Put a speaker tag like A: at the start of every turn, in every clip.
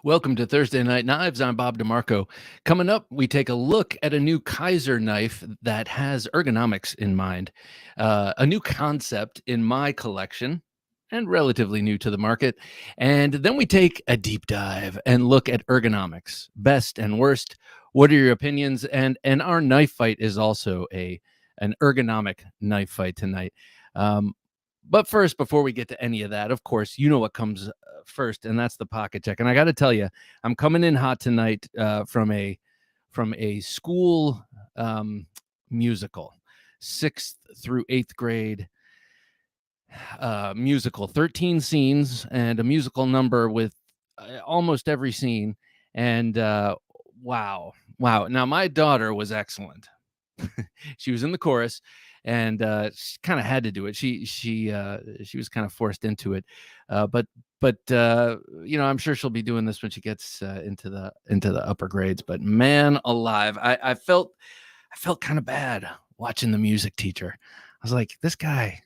A: Welcome to Thursday Night Knives. I'm Bob DeMarco. Coming up, we take a look at a new Kaiser knife that has ergonomics in mind, a new concept in my collection and relatively new to the market. And then we take a deep dive and look at ergonomics, best and worst. What are your opinions? And our knife fight is also an ergonomic knife fight tonight. But first, before we get to any of that, of course, you know what comes first, and that's the pocket check. And I got to tell you, I'm coming in hot tonight from a school musical, 6th through 8th grade musical, 13 scenes and a musical number with almost every scene. And wow. Now, my daughter was excellent. She was in the chorus, and she kind of had to do it. She was kind of forced into it, but I'm sure she'll be doing this when she gets into the upper grades. But man alive, I felt kind of bad watching the music teacher. I was like, this guy,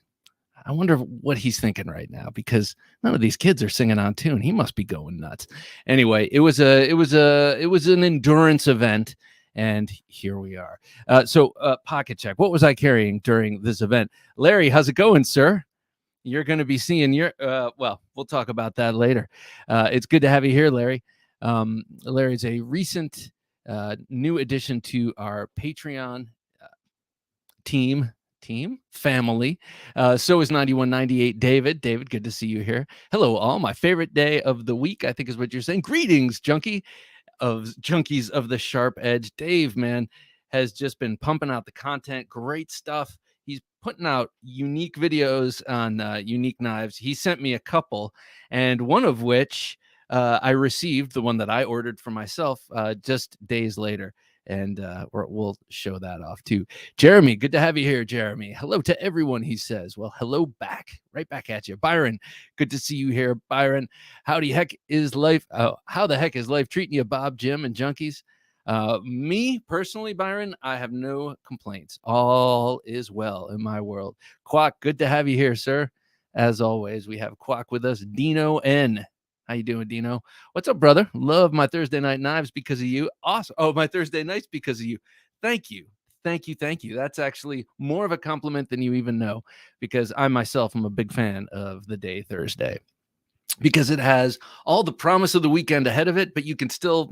A: I wonder what he's thinking right now, because none of these kids are singing on tune. He must be going nuts. Anyway, it was an endurance event. And here we are. So pocket check. What was I carrying during this event? Larry, how's it going, sir? You're going to be seeing well, we'll talk about that later. It's good to have you here, Larry. Larry's a recent new addition to our Patreon family. So is 9198 David. David, good to see you here. Hello, all. My favorite day of the week, I think is what you're saying. Greetings, Junkie. Of Junkies of the Sharp Edge. Dave, man, has just been pumping out the content. Great stuff. He's putting out unique videos on unique knives. He sent me a couple, and one of which I received, the one that I ordered for myself, just days later. And we'll show that off too. Jeremy, good to have you here, Jeremy. Hello to everyone, he says. Well, hello back, right back at you. Byron, good to see you here, Byron. How the heck is life treating you, Bob, Jim, and Junkies? Me, personally, Byron, I have no complaints. All is well in my world. Quack, good to have you here, sir. As always, we have Quack with us. Dino N. How you doing, Dino? What's up, brother? Love my Thursday night knives because of you. Awesome. Oh, my Thursday nights because of you. Thank you. That's actually more of a compliment than you even know, because I myself am a big fan of the day Thursday, because it has all the promise of the weekend ahead of it, but you can still,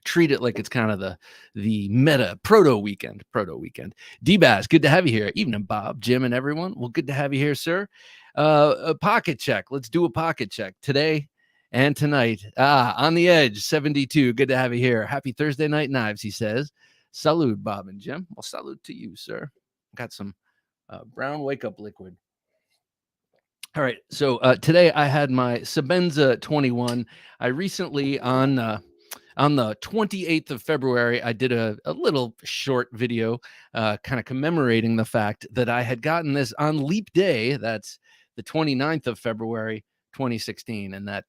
A: treat it like it's kind of the meta proto weekend. D-Bass, good to have you here. Evening, Bob, Jim, and everyone. Well, good to have you here, sir. A pocket check. Let's do a pocket check today and tonight. On the edge, 72. Good to have you here. Happy Thursday night knives, he says. Salute, Bob and Jim. Well, salute to you, sir. Got some brown wake-up liquid. All right, so today I had my Sebenza 21. I recently, on the 28th of February, I did a little short video kind of commemorating the fact that I had gotten this on Leap Day. That's the 29th of February, 2016, and that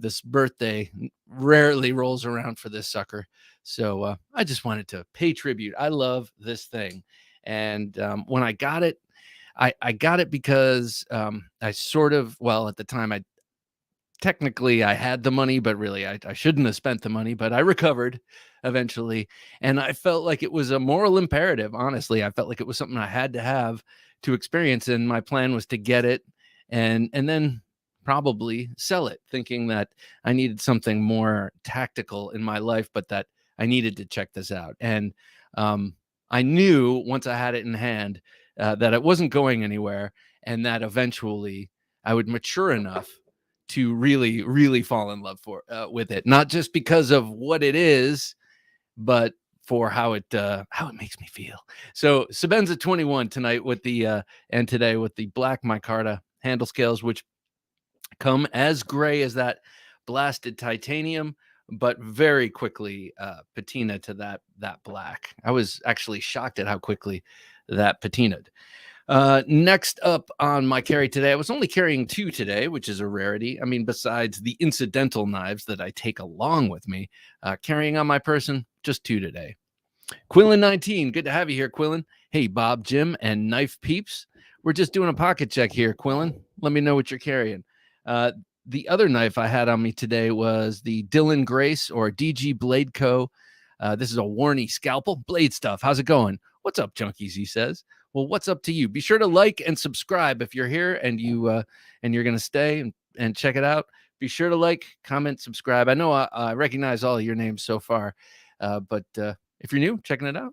A: this birthday rarely rolls around for this sucker. So I just wanted to pay tribute. I love this thing. And when I got it, I got it because I sort of, well, at the time, I had the money, but really I shouldn't have spent the money, but I recovered eventually. And I felt like it was a moral imperative. Honestly, I felt like it was something I had to have to experience. And my plan was to get it and then probably sell it, thinking that I needed something more tactical in my life, but that I needed to check this out. And I knew once I had it in hand that it wasn't going anywhere, and that eventually I would mature enough to really, really fall in love with it, not just because of what it is, but for how it makes me feel. So Sebenza 21 tonight with the and today with the black micarta handle scales, which come as gray as that blasted titanium, but very quickly patina to that black. I was actually shocked at how quickly that patinaed. Next up on my carry today, I was only carrying 2 today, which is a rarity. I mean, besides the incidental knives that I take along with me, carrying on my person, just 2 today. Quillen 19, good to have you here, Quillen. Hey, Bob, Jim, and knife peeps. We're just doing a pocket check here, Quillen. Let me know what you're carrying. the other knife I had on me today was the Dylan Grace or DG Blade Co. This is a Warney scalpel blade stuff. How's it going? What's up, junkies? He says. Well, what's up to you? Be sure to like and subscribe if you're here and you're going to stay and check it out. Be sure to like, comment, subscribe. I know I recognize all of your names so far, but if you're new, checking it out,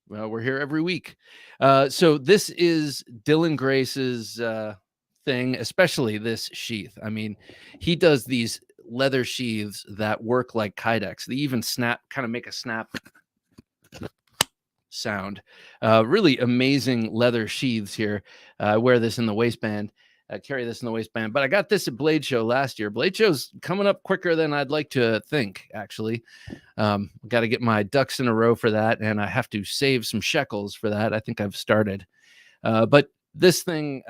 A: well, we're here every week. So this is Dylan Grace's thing, especially this sheath. I mean, he does these leather sheaths that work like Kydex. They even snap, kind of make a snap sound. Really amazing leather sheaths here. I wear this in the waistband. I carry this in the waistband, but I got this at Blade Show last year. Blade Show's coming up quicker than I'd like to think, actually. Got to get my ducks in a row for that, and I have to save some shekels for that. I think I've started. But this thing,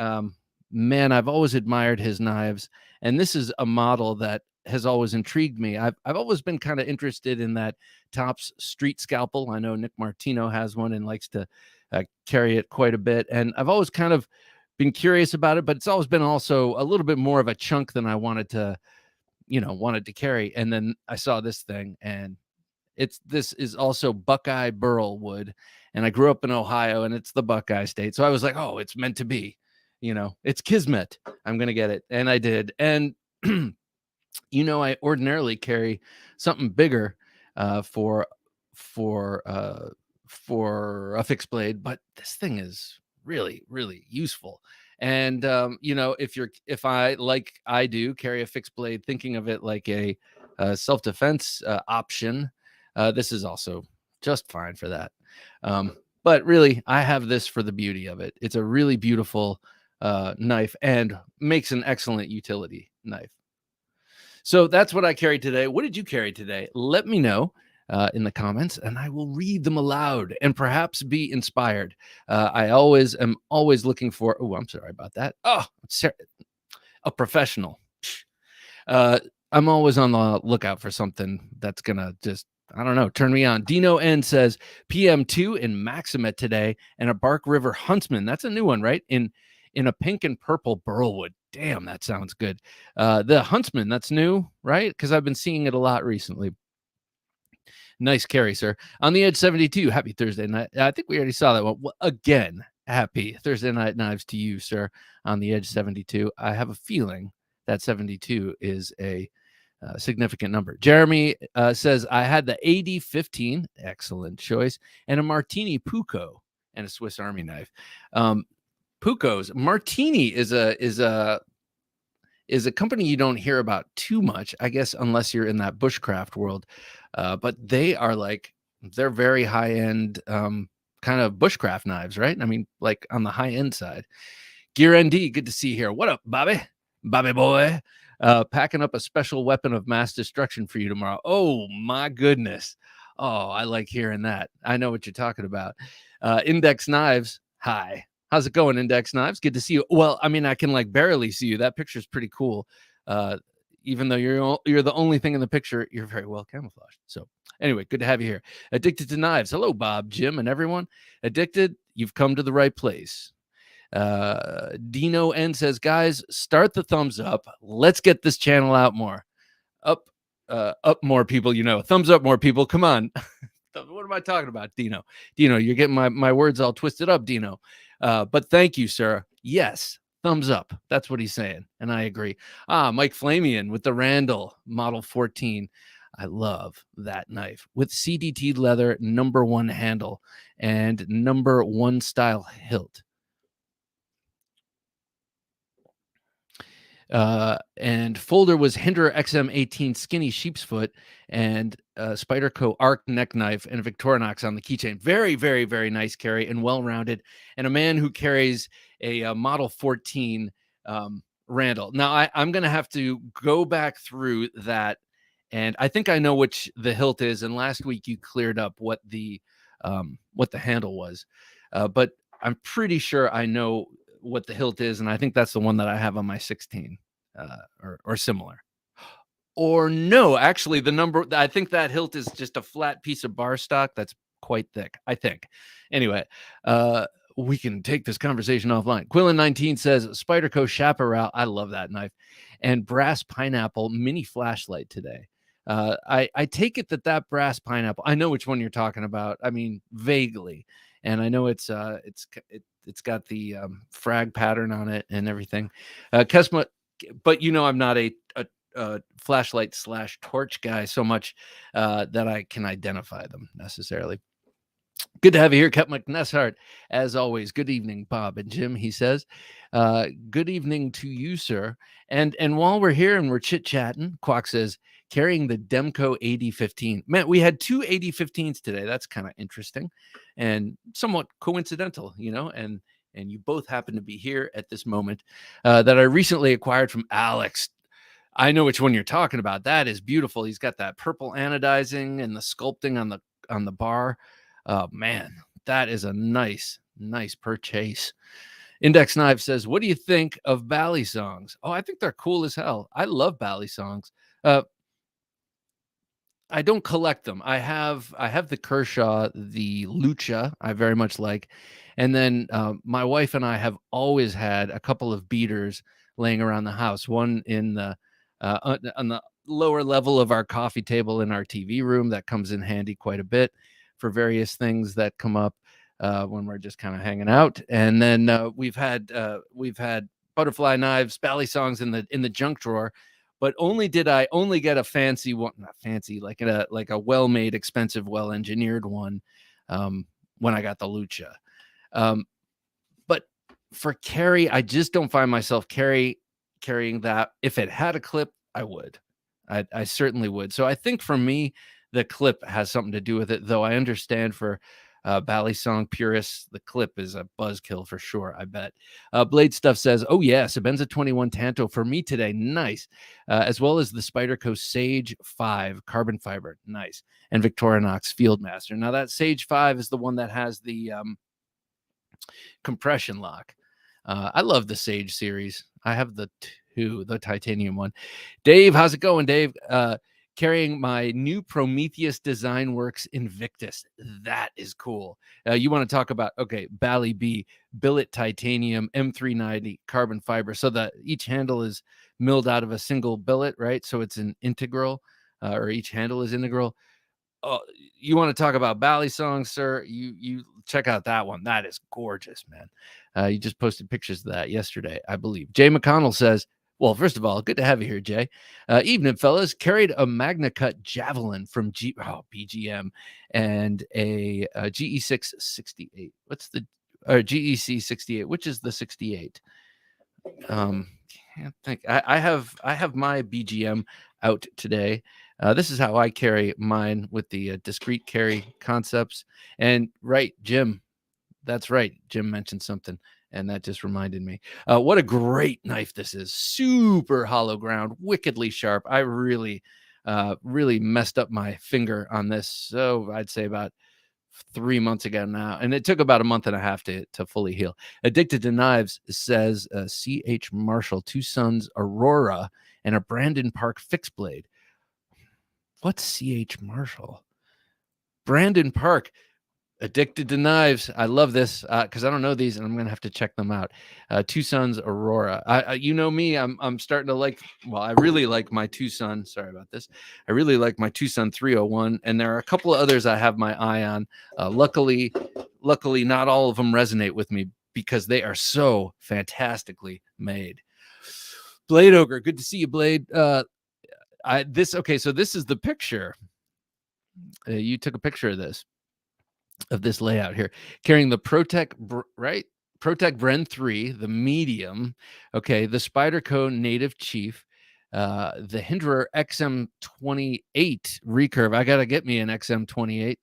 A: man, I've always admired his knives, and this is a model that has always intrigued me. I've always been kind of interested in that Tops street scalpel. I know Nick Martino has one and likes to carry it quite a bit, and I've always kind of been curious about it, but it's always been also a little bit more of a chunk than I wanted to carry. And then I saw this thing, and this is also Buckeye burl wood, and I grew up in Ohio, and it's the Buckeye state, so I was like, oh, it's meant to be, it's kismet. I'm gonna get it, and I did. And I ordinarily carry something bigger for a fixed blade, but this thing is really, really useful. And if I, like I do, carry a fixed blade, thinking of it like a self-defense option, this is also just fine for that. But really, I have this for the beauty of it. It's a really beautiful knife and makes an excellent utility knife. So that's what I carried today. What did you carry today? Let me know in the comments, and I will read them aloud and perhaps be inspired. I am always looking for. Oh, I'm sorry about that. Oh, a professional. I'm always on the lookout for something that's gonna just, I don't know, turn me on. Dino N says PM2 in Maximet today, and a Bark River Huntsman. That's a new one, right? In a pink and purple burlwood. Damn, that sounds good. The Huntsman, that's new, right? Because I've been seeing it a lot recently. Nice carry, sir. On the Edge 72, happy Thursday night. I think we already saw that one. Well, again, happy Thursday night knives to you, sir, on the Edge 72. I have a feeling that 72 is a significant number. Jeremy says, I had the AD-15, excellent choice, and a Martini Pucco and a Swiss Army knife. Puccos. Martini is a company you don't hear about too much, I guess, unless you're in that bushcraft world. But they're very high end kind of bushcraft knives, right? I mean, like on the high end side. Gear ND, good to see you here. What up, Bobby? Bobby boy. Packing up a special weapon of mass destruction for you tomorrow. Oh my goodness. Oh, I like hearing that. I know what you're talking about. Index Knives. Hi. How's it going, Index Knives? Good to see you. Well, I mean, I can like barely see you. That picture's pretty cool. Even though you're the only thing in the picture, you're very well camouflaged. So anyway, good to have you here. Addicted to Knives. Hello, Bob, Jim, and everyone. Addicted, you've come to the right place. Dino N says, guys, start the thumbs up. Let's get this channel out more. Up more people, thumbs up more people. Come on. What am I talking about, Dino? Dino, you're getting my words all twisted up, Dino. But thank you, sir. Yes, thumbs up. That's what he's saying, and I agree. Mike Flamian with the Randall Model 14. I love that knife with CDT leather, #1 handle, and #1 style hilt. And folder was Hinderer XM18 skinny sheep's foot and Spyderco arc neck knife and Victorinox on the keychain. Very, very, very nice carry and well-rounded. And a man who carries a Model 14 Randall. Now, I'm going to have to go back through that, and I think I know which the hilt is. And last week you cleared up what the handle was, but I'm pretty sure I know what the hilt is, and I think that's the one that I have on my 16 or similar. Or no, actually I think that hilt is just a flat piece of bar stock that's quite thick, I think. Anyway, we can take this conversation offline. Quillen19 says Spyderco Capara. I love that knife. And brass pineapple mini flashlight today. I take it that brass pineapple. I know which one you're talking about. I mean, vaguely, and I know it's got the frag pattern on it and everything. Kesma, but I'm not a flashlight / torch guy so much that I can identify them necessarily. Good to have you here, Cut McNessart. As always, good evening, Bob and Jim, he says. Good evening to you, sir. And while we're here and we're chit-chatting, Quack says, carrying the Demco 8015. Man, we had two 8015s today. That's kind of interesting and somewhat coincidental, and you both happen to be here at this moment that I recently acquired from Alex. I know which one you're talking about. That is beautiful. He's got that purple anodizing and the sculpting on the bar. Oh man, that is a nice purchase. Index Knife says, what do you think of Bally songs? Oh, I think they're cool as hell. I love Bally songs. I don't collect them. I have the Kershaw, the Lucha, I very much like. And then my wife and I have always had a couple of beaters laying around the house. One in the on the lower level of our coffee table in our TV room that comes in handy quite a bit for various things that come up when we're just kind of hanging out. And then we've had butterfly knives, Bally songs in the junk drawer. But only get a fancy one, not fancy, like a well-made, expensive, well-engineered one when I got the Lucha. But for carry, I just don't find myself carrying that. If it had a clip, I would. I certainly would. So I think for me, the clip has something to do with it, though I understand for Bally song purists, the clip is a buzzkill for sure, I bet. Blade Stuff says, oh yeah, Sebenza 21 Tanto for me today, nice. As well as the Spyderco Sage 5 carbon fiber, nice. And Victorinox Fieldmaster. Now that Sage 5 is the one that has the compression lock. I love the Sage series. I have the titanium one. Dave, how's it going, Dave? Carrying my new Prometheus Design Works Invictus. That is cool. You want to talk about, okay, Bally B, billet titanium, M390, carbon fiber. So that each handle is milled out of a single billet, right? So it's an integral, or each handle is integral. Oh, you want to talk about Bally songs, sir? You check out that one. That is gorgeous, man. You just posted pictures of that yesterday, I believe. Jay McConnell says, well, first of all, good to have you here, Jay. Evening, fellas. Carried a Magna Cut Javelin from BGM and a GE6 68. What's the GEC 68? Which is the 68? Can't think. I have my BGM out today. This is how I carry mine with the discrete carry concepts. And right, Jim, that's right. Jim mentioned something, and that just reminded me. What a great knife this is. Super hollow ground, wickedly sharp. I really messed up my finger on this. So I'd say about 3 months ago now, and it took about a month and a half to fully heal. Addicted to Knives says C.H. Marshall, Two Sons Aurora, and a Brandon Park fixed blade. What's C.H. Marshall? Brandon Park. Addicted to Knives. I love this because I don't know these, and I'm gonna have to check them out. Two Sons Aurora. You know me. I'm starting to like. Well, I really like my Tucson. Sorry about this. I really like my Tucson 301, and there are a couple of others I have my eye on. Luckily, not all of them resonate with me because they are so fantastically made. Blade Ogre, good to see you, Blade. So this is the picture. You took a picture of this layout here, carrying the Protec, right? Protec Bren 3, the medium, okay, the Spyderco Native Chief, the Hinderer XM28 recurve. I gotta get me an XM28.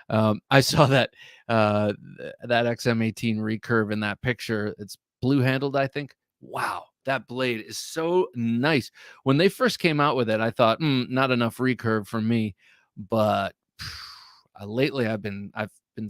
A: I saw that XM18 recurve in that picture. It's blue handled, I think. Wow, that blade is so nice. When they first came out with it, I thought, not enough recurve for me, but lately I've been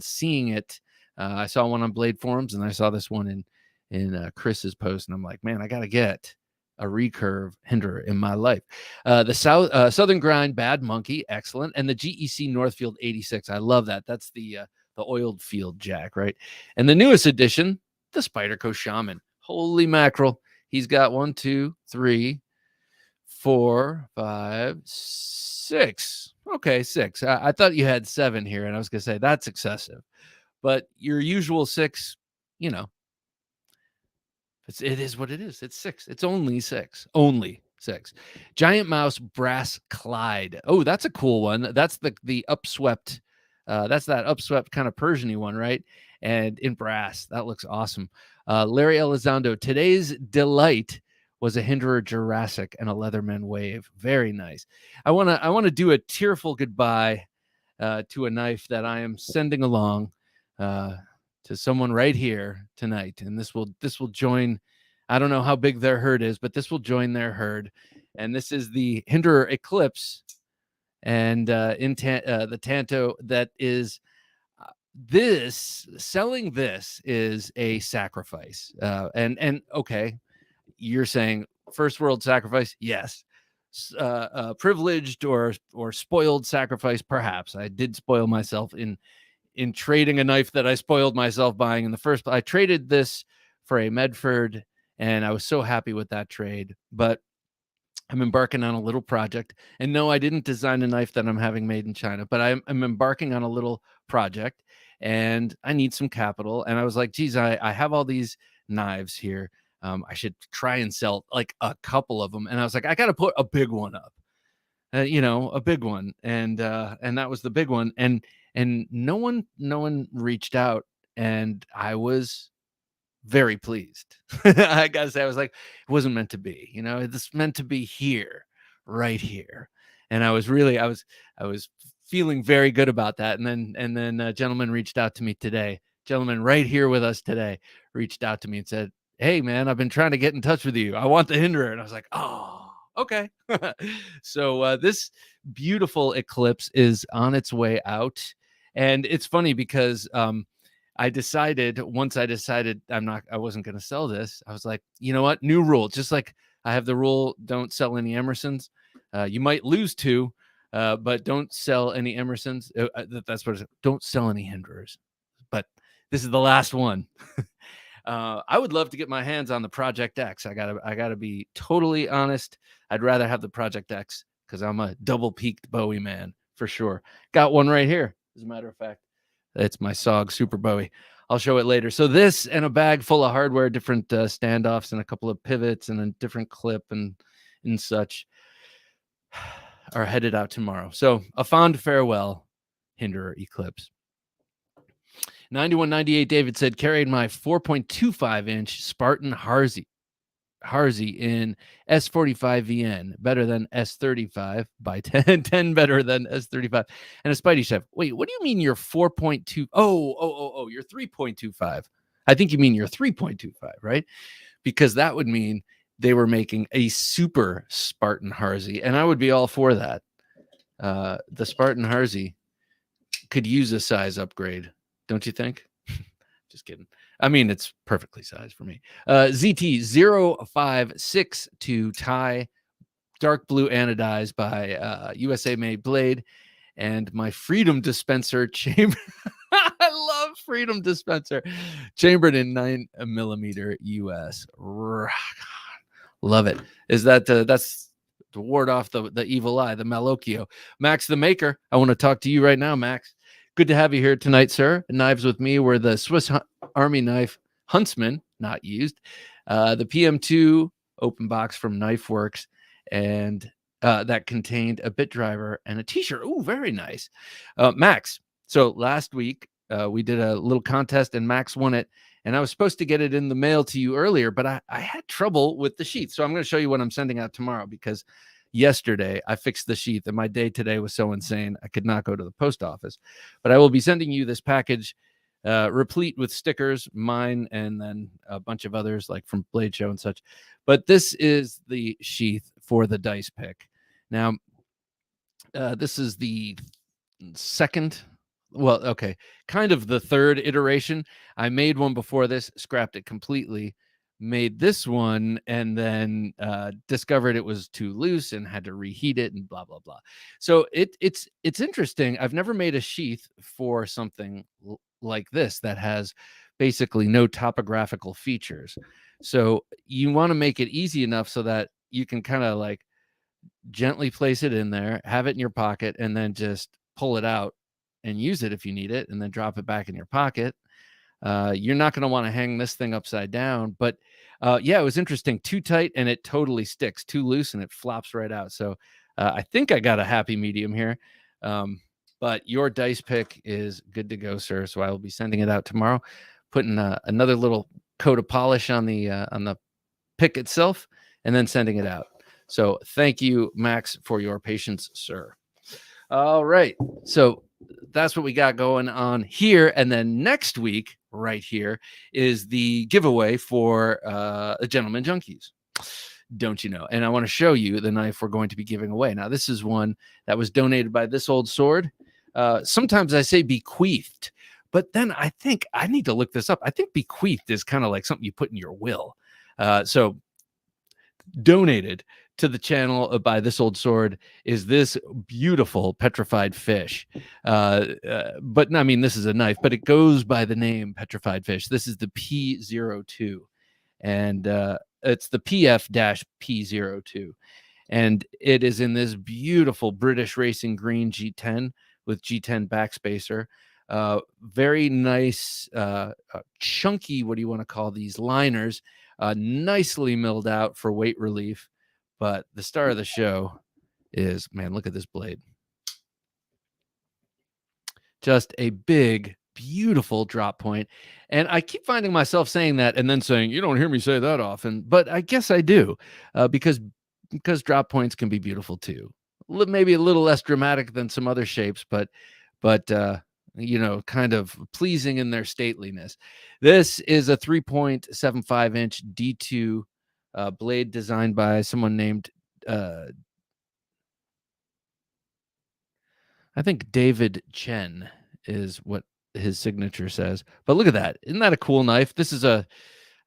A: seeing it. I saw one on Blade Forums, and I saw this one in Chris's post, and I'm like, man, I gotta get a recurve Hinderer in my life. The Southern Grind Bad Monkey, excellent, and the GEC Northfield 86. I love that. That's the oiled field jack, right? And the newest addition, the Spyderco Shaman. Holy mackerel. He's got 1, 2, 3, 4, 5, 6. Okay, 6. I thought you had 7 here, and I was going to say that's excessive. But your usual 6, you know, it is what it is. It's 6. It's only 6. Only 6. Giant Mouse Brass Clyde. Oh, that's a cool one. That's the upswept. That's that upswept kind of Persian-y one, right? And in brass, that looks awesome. Larry Elizondo. Today's delight was a Hinderer Jurassic and a Leatherman Wave. Very nice. I wanna do a tearful goodbye to a knife that I am sending along to someone right here tonight, and this will join. I don't know how big their herd is, but this will join their herd, and this is the Hinderer Eclipse, and the Tanto that is this selling this is a sacrifice, and okay, you're saying first world sacrifice, yes. Privileged or spoiled sacrifice, perhaps. I did spoil myself in trading a knife that I spoiled myself buying in the first place. I traded this for a Medford, and I was so happy with that trade. But I'm embarking on a little project. And no, I didn't design a knife that I'm having made in China, but I'm embarking on a little project, and I need some capital. And I was like, geez, I have all these knives here. I should try and sell like a couple of them. And I was like, I got to put a big one up. A big one, and that was the big one, and no one reached out, and I was very pleased. I gotta say, I was like, it wasn't meant to be, it's meant to be here, right here, and I was feeling very good about that, and then a gentleman reached out to me today, gentleman right here with us today, reached out to me and said, hey man, I've been trying to get in touch with you. I want the Hinderer, and I was like, oh. Okay. So this beautiful Eclipse is on its way out. And it's funny because once I decided I wasn't going to sell this, I was like, you know what? New rule. Just like I have the rule, don't sell any Emersons. You might lose 2, but don't sell any Emersons. That's what it is. Don't sell any Hinderers. But this is the last one. I would love to get my hands on the Project X. I gotta be totally honest. I'd rather have the Project X because I'm a double peaked Bowie man for sure. Got one right here, as a matter of fact. It's my SOG Super Bowie. I'll show it later. So this and a bag full of hardware, different standoffs and a couple of pivots and a different clip and such are headed out tomorrow. So a fond farewell, Hinderer Eclipse. 9198 David said, carried my 4.25 inch Spartan Harzi in S45VN, better than S35 by 10 better than S35. And a Spidey Chef. Wait, what do you mean your 4.2? Oh, your 3.25. I think you mean your 3.25, right? Because that would mean they were making a super Spartan Harzi, and I would be all for that. The Spartan Harzi could use a size upgrade. Don't you think? Just kidding. I mean, it's perfectly sized for me. ZT0562 tie, dark blue anodized by USA made blade, and my Freedom Dispenser chamber. I love Freedom Dispenser, chambered in 9mm US. Love it. Is that that's to ward off the evil eye, the Malocchio. Max the Maker, I want to talk to you right now, Max. Good to have you here tonight, sir. Knives with me were the Swiss Army knife Huntsman, not used, the PM2 open box from Knife Works, and that contained a bit driver and a t-shirt. Oh, very nice. Max, so last week we did a little contest and Max won it, and I was supposed to get it in the mail to you earlier, but I had trouble with the sheath. So I'm going to show you what I'm sending out tomorrow, because yesterday I fixed the sheath and my day today was so insane I could not go to the post office. But I will be sending you this package replete with stickers, mine and then a bunch of others like from Blade Show and such. But this is the sheath for the dice pick. Now this is the second, well, okay, kind of the third iteration. I made one before this, scrapped it completely, made this one, and then discovered it was too loose and had to reheat it and blah blah blah. So it's interesting. I've never made a sheath for something like this that has basically no topographical features. So you want to make it easy enough so that you can kind of like gently place it in there, have it in your pocket, and then just pull it out and use it if you need it, and then drop it back in your pocket. You're not going to want to hang this thing upside down, but yeah, it was interesting. Too tight and it totally sticks. Too loose and it flops right out. So I think I got a happy medium here. But your dice pick is good to go, sir. So I will be sending it out tomorrow, putting another little coat of polish on the pick itself, and then sending it out. So thank you, Max, for your patience, sir. All right. So that's what we got going on here. And then next week, right here, is the giveaway for the Gentleman Junkies. Don't you know? And I want to show you the knife we're going to be giving away. Now, this is one that was donated by This Old Sword. Sometimes I say bequeathed, but then I think I need to look this up. I think bequeathed is kind of like something you put in your will. So donated to the channel by This Old Sword is this beautiful petrified fish. But I mean, this is a knife, but it goes by the name petrified fish. This is the P02, and it's the PF-P02. And it is in this beautiful British Racing Green G10 with G10 backspacer. Very nice, chunky, what do you want to call these, liners, nicely milled out for weight relief. But the star of the show is, man, look at this blade. Just a big, beautiful drop point. And I keep finding myself saying that and then saying, you don't hear me say that often, but I guess I do, because drop points can be beautiful too. Maybe a little less dramatic than some other shapes, but you know, kind of pleasing in their stateliness. This is a 3.75 inch D2 blade designed by someone named I think David Chen is what his signature says. But look at that. Isn't that a cool knife? This is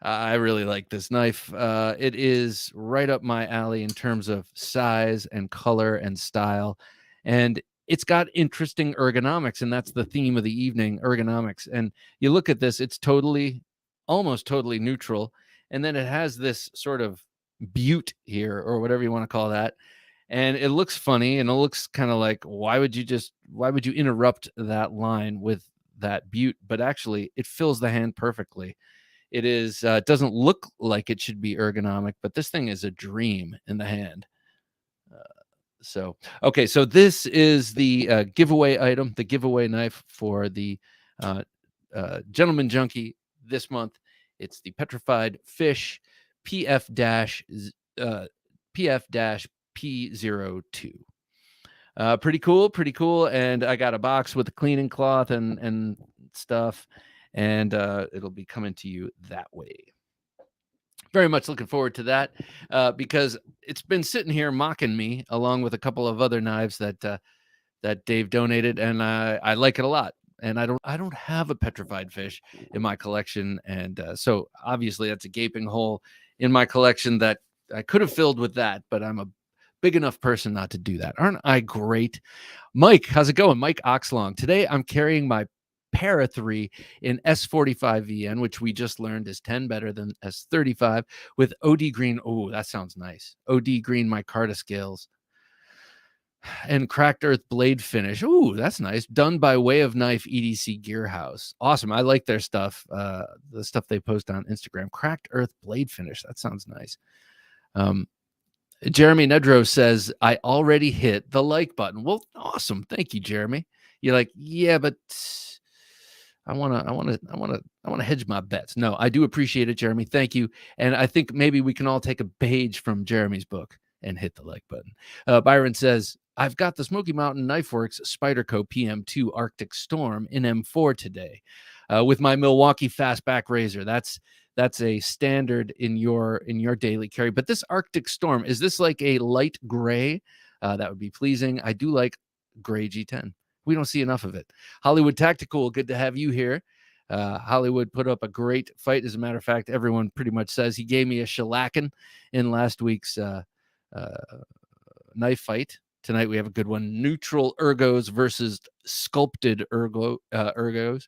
A: I really like this knife. It is right up my alley in terms of size and color and style. And it's got interesting ergonomics, and that's the theme of the evening, ergonomics. And you look at this, it's almost totally neutral. And then it has this sort of butte here, or whatever you want to call that. And it looks funny, and it looks kind of like, why would you interrupt that line with that butte? But actually, it fills the hand perfectly. It is doesn't look like it should be ergonomic, but this thing is a dream in the hand. So okay, so this is the giveaway item, the giveaway knife for the Gentleman Junkie this month. It's the Petrified Fish PF-P02. Pretty cool. And I got a box with a cleaning cloth and stuff, and it'll be coming to you that way. Very much looking forward to that, because it's been sitting here mocking me along with a couple of other knives that Dave donated, and I like it a lot. And I don't have a petrified fish in my collection, and so obviously that's a gaping hole in my collection that I could have filled with that, but I'm a big enough person not to do that. Aren't I great? Mike, how's it going? Mike Oxlong. Today I'm carrying my Para 3 in S45 VN, which we just learned is 10 better than S35, with OD green. Oh, that sounds nice. OD green micarta scales and cracked earth blade finish. Ooh, that's nice. Done by Way of Knife EDC Gearhouse. Awesome. I like their stuff. The stuff they post on Instagram. Cracked earth blade finish. That sounds nice. Jeremy Nedro says, I already hit the like button. Well, awesome. Thank you, Jeremy. You're like, yeah, but I want to hedge my bets. No, I do appreciate it, Jeremy. Thank you. And I think maybe we can all take a page from Jeremy's book and hit the like button. Byron says, I've got the Smoky Mountain Knife Works Spyderco PM2 Arctic Storm in M4 today, with my Milwaukee Fastback Razor. That's a standard in your daily carry. But this Arctic Storm, is this like a light gray? That would be pleasing. I do like gray G10. We don't see enough of it. Hollywood Tactical, good to have you here. Hollywood put up a great fight. As a matter of fact, everyone pretty much says he gave me a shellacking in last week's knife fight. Tonight we have a good one. Neutral ergos versus sculpted ergos.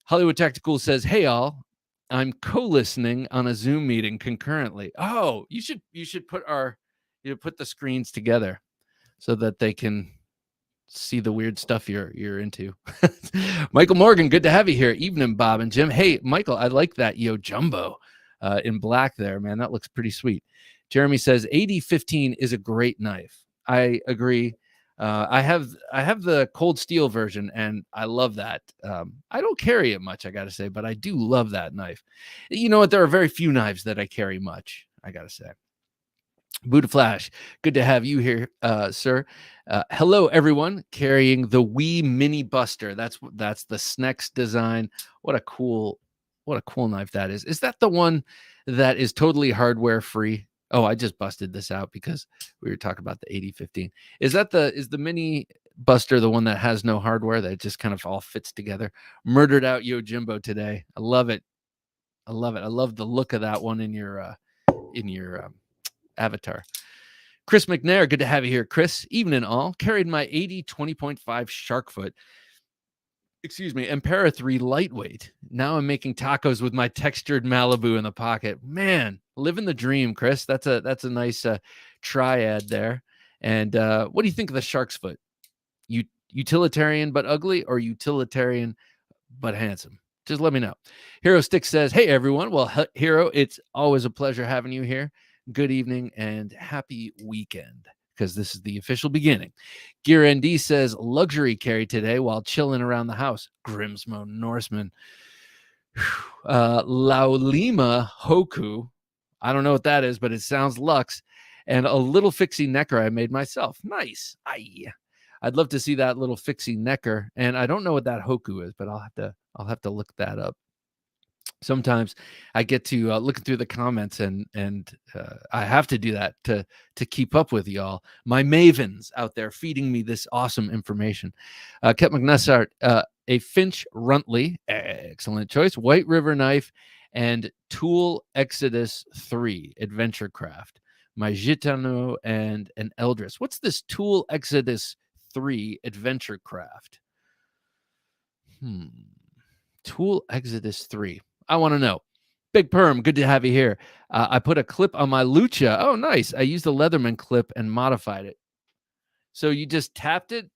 A: Hollywood Tactical says, "Hey all, I'm co-listening on a Zoom meeting concurrently." Oh, you should put put the screens together so that they can see the weird stuff you're into. Michael Morgan, good to have you here. Evening, Bob and Jim. Hey, Michael, I like that Yo Jumbo in black there, man. That looks pretty sweet. Jeremy says 8015 is a great knife. I agree. I have the cold steel version, and I love that. I don't carry it much, I got to say, but I do love that knife. You know what? There are very few knives that I carry much, I got to say. Buddha Flash, good to have you here, sir. Hello, everyone. Carrying the Wee Mini Buster. That's the Snex design. What a cool knife that is. Is that the one that is totally hardware free? Oh, I just busted this out because we were talking about the 8015. Is the Mini Buster the one that has no hardware, that just kind of all fits together? Murdered out Yojimbo today. I love it. I love it. I love the look of that one in your avatar. Chris McNair, good to have you here, Chris. Evening all. Carried my 80 20.5 Sharkfoot, Ampera 3 lightweight. Now I'm making tacos with my textured Malibu in the pocket. Man, living the dream, Chris. That's a nice triad there. And what do you think of the shark's foot? Utilitarian but ugly, or utilitarian but handsome? Just let me know. Hero Stick says, "Hey everyone." Well, Hero, it's always a pleasure having you here. Good evening and happy weekend, because this is the official beginning. Gear ND says, "Luxury carry today while chilling around the house." Grimsmo Norseman. Laulima Hoku. I don't know what that is, but it sounds luxe. And a little fixie necker I made myself. Nice. I'd love to see that little fixie necker. And I don't know what that Hoku is, but I'll have to look that up. Sometimes I get to looking through the comments, and I have to do that to keep up with y'all, my mavens out there feeding me this awesome information. Ket McNessart, a Finch Runtley, excellent choice, White River knife, and Tool Exodus 3 Adventure Craft. My Gitano and an Eldris. What's this Tool Exodus 3 Adventure Craft? Tool Exodus 3. I want to know. Big Perm, good to have you here. I put a clip on my Lucha. Oh, nice. I used a Leatherman clip and modified it. So you just tapped it?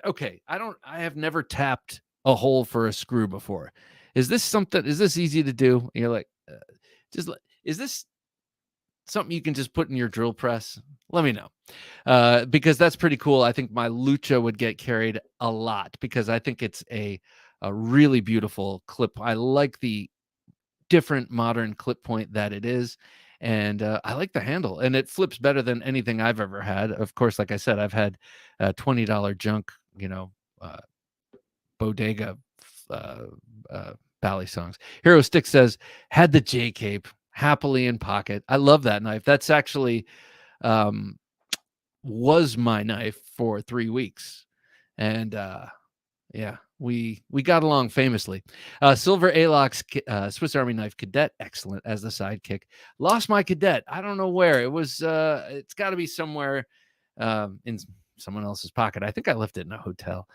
A: Okay. I have never tapped a hole for a screw before. Is this easy to do? And you're like, is this something you can just put in your drill press? Let me know. Because that's pretty cool. I think my Lucha would get carried a lot, because I think it's a really beautiful clip. I like the different modern clip point that it is, and I like the handle, and it flips better than anything I've ever had. Of course, like I said, I've had $20 junk, bodega bally songs. Hero Stick says, "Had the J cape happily in pocket." I love that knife. That's actually was my knife for 3 weeks, and yeah, we got along famously. Silver Alox Swiss Army knife cadet, excellent as the sidekick. Lost my cadet. I don't know where it was. It's got to be somewhere in someone else's pocket. I think I left it in a hotel.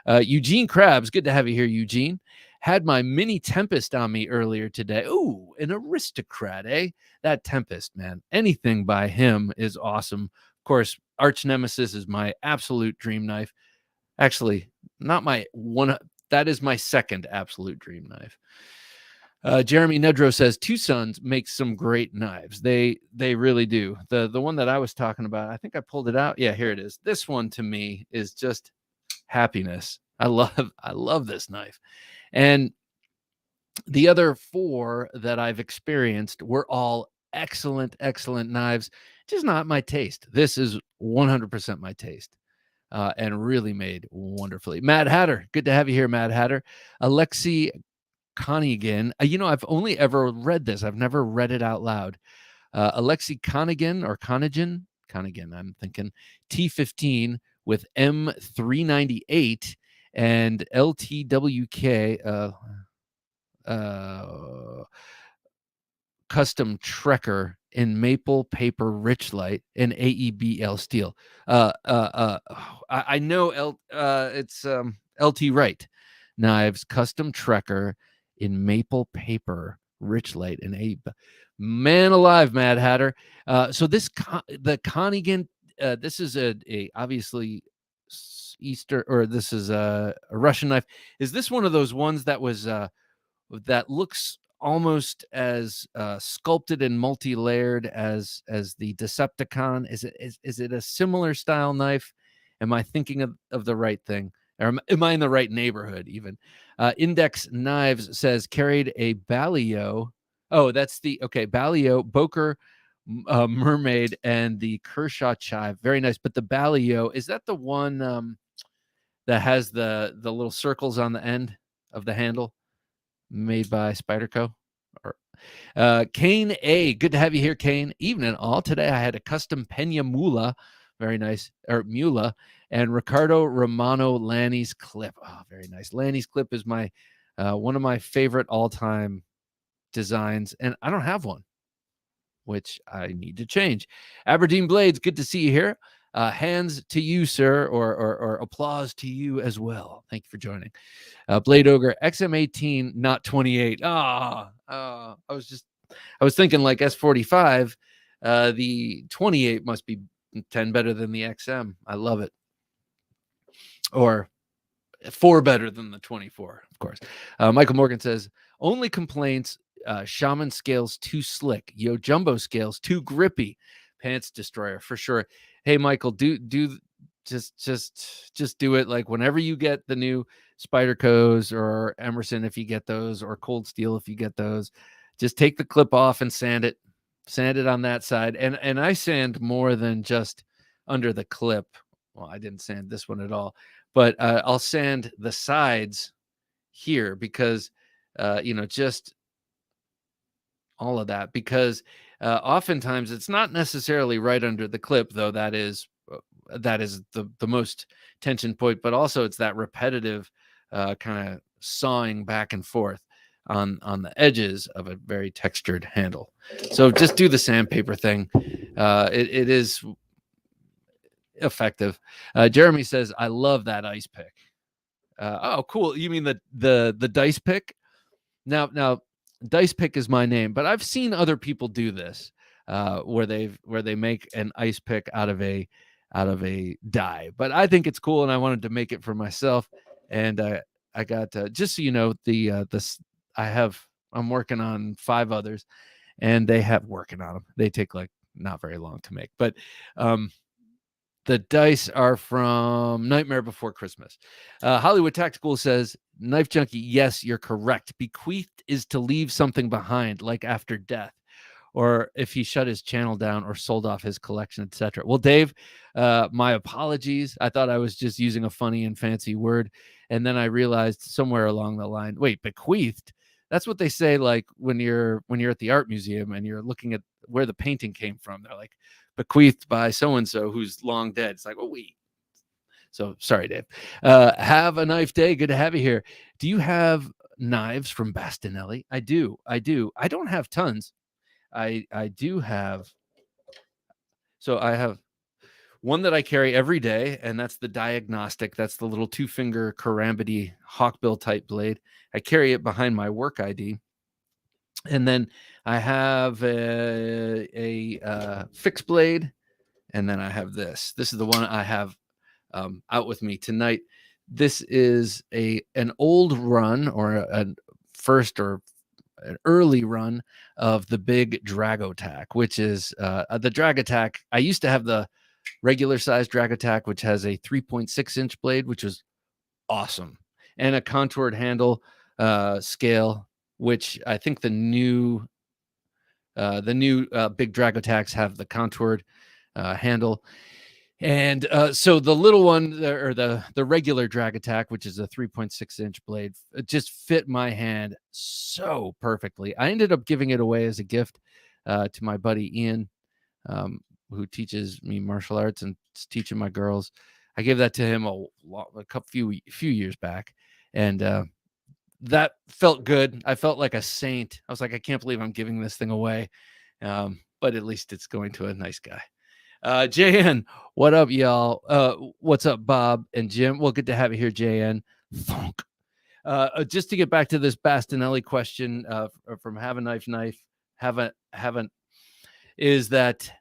A: Eugene Krabs, good to have you here, Eugene. Had my mini Tempest on me earlier today. Ooh, an aristocrat, eh? That Tempest, man. Anything by him is awesome. Of course, Arch Nemesis is my absolute dream knife. Actually, not my one. That is my second absolute dream knife. Jeremy Nedro says, "Two Sons makes some great knives. They really do." The one that I was talking about, I think I pulled it out. Yeah, here it is. This one to me is just happiness. I love this knife. And the other 4 that I've experienced were all excellent knives, just not my taste. This is 100% my taste. And really made wonderfully. Mad Hatter, good to have you here, Mad Hatter. Alexi Conigan. I've only ever read this. I've never read it out loud. Alexi Conigan or Conigan, I'm thinking. T15 with M398 and LTWK custom Trekker in maple paper rich light and AEBL steel. I know it's LT Wright. Knives Custom Trekker in maple paper, rich light, and a man alive, Mad Hatter. So the Konigan, this is a obviously Easter, or this is a Russian knife. Is this one of those ones that was that looks almost as sculpted and multi-layered as the Decepticon? Is it a similar style knife? Am I thinking of the right thing? Or am I in the right neighborhood even? Index Knives says carried a Balio. Oh, that's the Balio, Boker, Mermaid, and the Kershaw Chive. Very nice. But the Balio, is that the one that has the little circles on the end of the handle, made by Spyderco? Or Kane A, good to have you here, Kane. Evening all. Today I had a custom Pena Mula, very nice, or Mula, and Ricardo Romano Lanny's clip. Oh, very nice. Lanny's clip is my one of my favorite all-time designs, and I don't have one, which I need to change. Aberdeen Blades, good to see you here. Hands to you, sir, or applause to you as well. Thank you for joining. Blade Ogre XM18, not 28. I was thinking like S45. The 28 must be 10 better than the XM. I love it. Or 4 better than the 24, of course. Michael Morgan says, only complaints, Shaman scales too slick. Yo Jumbo scales too grippy. Pants destroyer for sure. Hey, Michael, just do it. Like whenever you get the new Spydercos, or Emerson if you get those, or Cold Steel if you get those, just take the clip off and sand it on that side. And I sand more than just under the clip. Well, I didn't sand this one at all, but I'll sand the sides here because just all of that, because oftentimes it's not necessarily right under the clip, though that is the most tension point, but also it's that repetitive kind of sawing back and forth on the edges of a very textured handle. So just do the sandpaper thing. It is effective. Jeremy says, I love that ice pick. Oh, cool. You mean the dice pick? Now dice pick is my name, but I've seen other people do this where they make an ice pick out of a die. But I think it's cool, and I wanted to make it for myself. And I got just so you know, I'm working on 5 others, and they have working on them. They take like not very long to make, but the dice are from Nightmare Before Christmas. Hollywood Tactical says, Knife Junkie, yes, you're correct. Bequeathed is to leave something behind, like after death, or if he shut his channel down or sold off his collection, etc. Well, Dave, my apologies. I thought I was just using a funny and fancy word, and then I realized somewhere along the line, wait, bequeathed? That's what they say, like when you're at the art museum and you're looking at where the painting came from. They're like, bequeathed by so-and-so who's long dead. It's like, oh, wait. So sorry, Dave. Have a knife day. Good to have you here. Do you have knives from Bastinelli? I do. I don't have tons. I do have. So I have one that I carry every day, and that's the Diagnostic. That's the little 2-finger Karambity hawkbill type blade. I carry it behind my work ID. And then I have a fixed blade, and then I have this. This is the one I have out with me tonight. This is an old run, or a first or an early run of the big Drag Attack, which is the Drag Attack. I used to have the regular size Drag Attack, which has a 3.6-inch blade, which was awesome, and a contoured handle scale, which I think the new big Drag Attacks have the contoured handle. And so the little one, or the regular Drag Attack, which is a 3.6-inch blade, it just fit my hand so perfectly. I ended up giving it away as a gift to my buddy Ian, who teaches me martial arts and is teaching my girls. I gave that to him a few years back, and that felt good. I felt like a saint. I was like, I can't believe I'm giving this thing away, but at least it's going to a nice guy. JN, what up, y'all? What's up, Bob and Jim? Well, good to have you here, JN. Thunk. Just to get back to this Bastinelli question from Have a Knife, haven't is that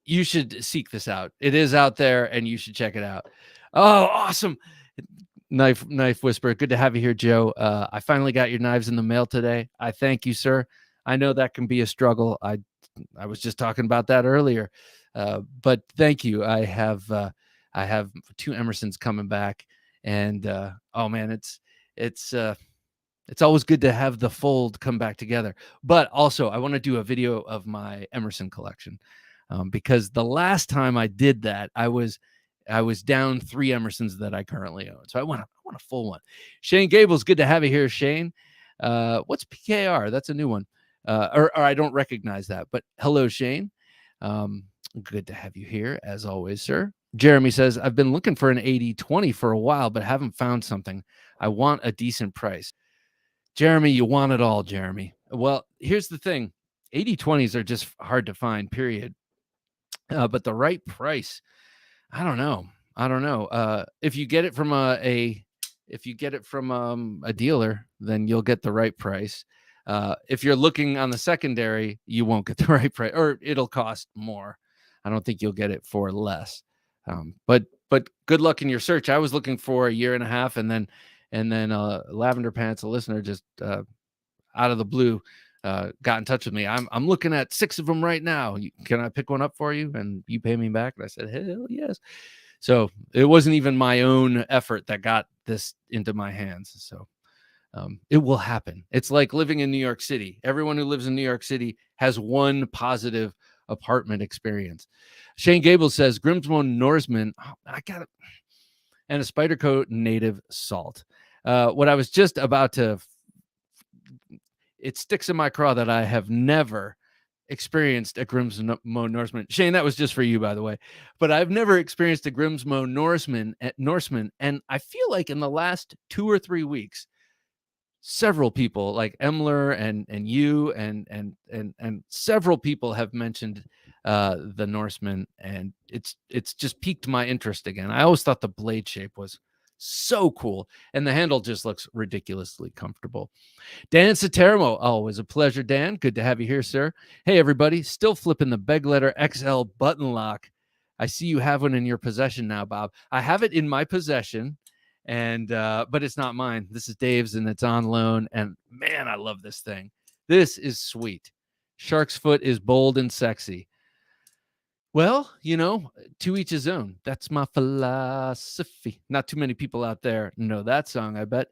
A: you should seek this out. It is out there, and you should check it out. Oh, awesome! Knife Whisperer, good to have you here, Joe. I finally got your knives in the mail today. I thank you, sir. I know that can be a struggle. I was just talking about that earlier, but thank you. I have 2 Emersons coming back, and oh man, it's always good to have the fold come back together. But also, I want to do a video of my Emerson collection, because the last time I did that, I was down 3 Emersons that I currently own. So I want a full one. Shane Gables, good to have you here, Shane. What's PKR? That's a new one. Or I don't recognize that. But hello, Shane. Good to have you here, as always, sir. Jeremy says, I've been looking for an 80/20 for a while, but haven't found something. I want a decent price. Jeremy, you want it all, Jeremy. Well, here's the thing. 80/20s are just hard to find, period. But the right price, I don't know. If you get it from a dealer, then you'll get the right price. If you're looking on the secondary, you won't get the right price, or it'll cost more. I don't think you'll get it for less. But good luck in your search. I was looking for a year and a half, and then Lavender Pants, a listener, just out of the blue, got in touch with me. I'm looking at 6 of them right now. Can I pick one up for you and you pay me back? And I said, hell yes. So it wasn't even my own effort that got this into my hands. So it will happen. It's like living in New York City. Everyone who lives in New York City has one positive apartment experience. Shane Gable says, Grimsmo Norseman, I got it, and a Spyderco native salt. What I was just about to, it sticks in my craw that I have never experienced a Grimsmo Norseman. Shane, that was just for you, by the way. But I've never experienced a Grimsmo Norseman, and I feel like in the last 2 or 3 weeks, several people like Emler and you and several people have mentioned the Norseman, and it's just piqued my interest again. I always thought the blade shape was so cool, and the handle just looks ridiculously comfortable. Dan Satermo, always a pleasure, Dan. Good to have you here, sir. Hey, everybody, still flipping the Beg Letter XL button lock. I see you have one in your possession now, Bob. I have it in my possession, and but it's not mine. This is Dave's, and it's on loan, and man, I love this thing. This is sweet. Shark's foot is bold and sexy. Well, to each his own. That's my philosophy. Not too many people out there know that song, I bet.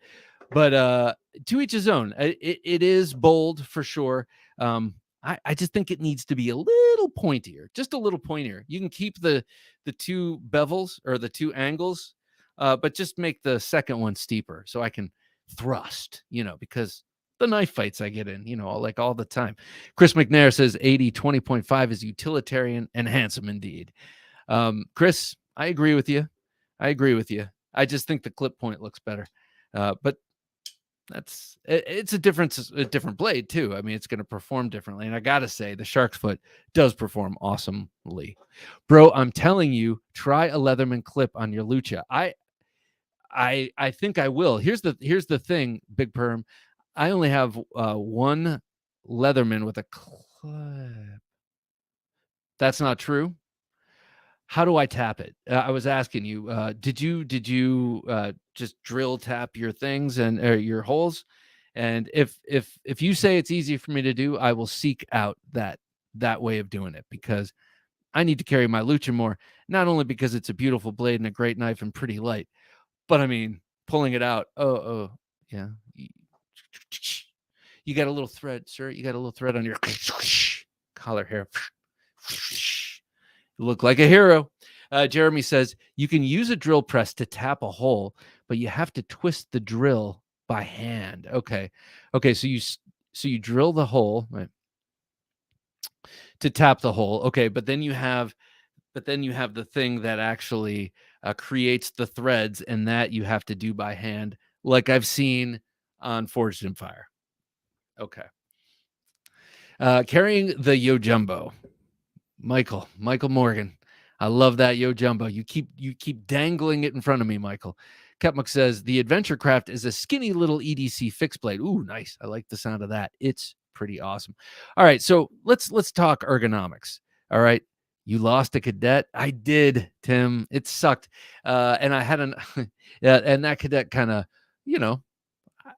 A: But to each his own. It is bold for sure. I just think it needs to be a little pointier, just a little pointier. You can keep the 2 bevels or the 2 angles, but just make the second one steeper so I can thrust, because the knife fights I get in, like all the time. Chris McNair says 80/20.5 is utilitarian and handsome indeed. Chris, I agree with you. I just think the clip point looks better. But it's a different blade too. I mean, it's going to perform differently. And I got to say, the Shark's foot does perform awesomely. Bro, I'm telling you, try a Leatherman clip on your Lucha. I think I will. Here's the thing, Big Perm. I only have one Leatherman with a clip. That's not true. How do I tap it? I was asking you. Did you just drill tap your things and your holes? And if you say it's easy for me to do, I will seek out that way of doing it, because I need to carry my Lucha more. Not only because it's a beautiful blade and a great knife and pretty light, but I mean pulling it out. Oh yeah. You got a little thread, sir. You got a little thread on your collar here. You look like a hero. Jeremy says you can use a drill press to tap a hole, but you have to twist the drill by hand. Okay. So you drill the hole, right, to tap the hole. Okay, but then you have the thing that actually creates the threads, and that you have to do by hand, like I've seen on Forged in Fire. Okay. Carrying the Yo Jumbo, Michael Morgan. I love that Yo Jumbo. You keep dangling it in front of me, Michael. Capmuck says the Adventure Craft is a skinny little EDC fixed blade. Ooh, nice. I like the sound of that. It's pretty awesome. All right, so let's talk ergonomics. All right. You lost a cadet. I did, Tim. It sucked. And I had yeah, and that cadet kind of, you know,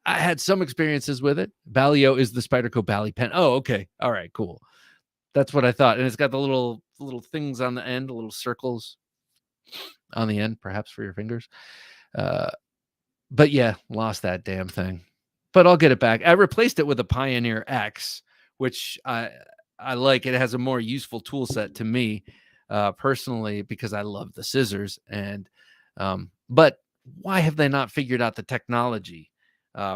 A: I had some experiences with it. Balio is the Spyderco Bally pen. Oh, okay. All right, cool. That's what I thought. And it's got the little things on the end, the little circles on the end, perhaps for your fingers. But yeah, lost that damn thing. But I'll get it back. I replaced it with a Pioneer X, which I like. It has a more useful tool set to me personally because I love the scissors. And but why have they not figured out the technology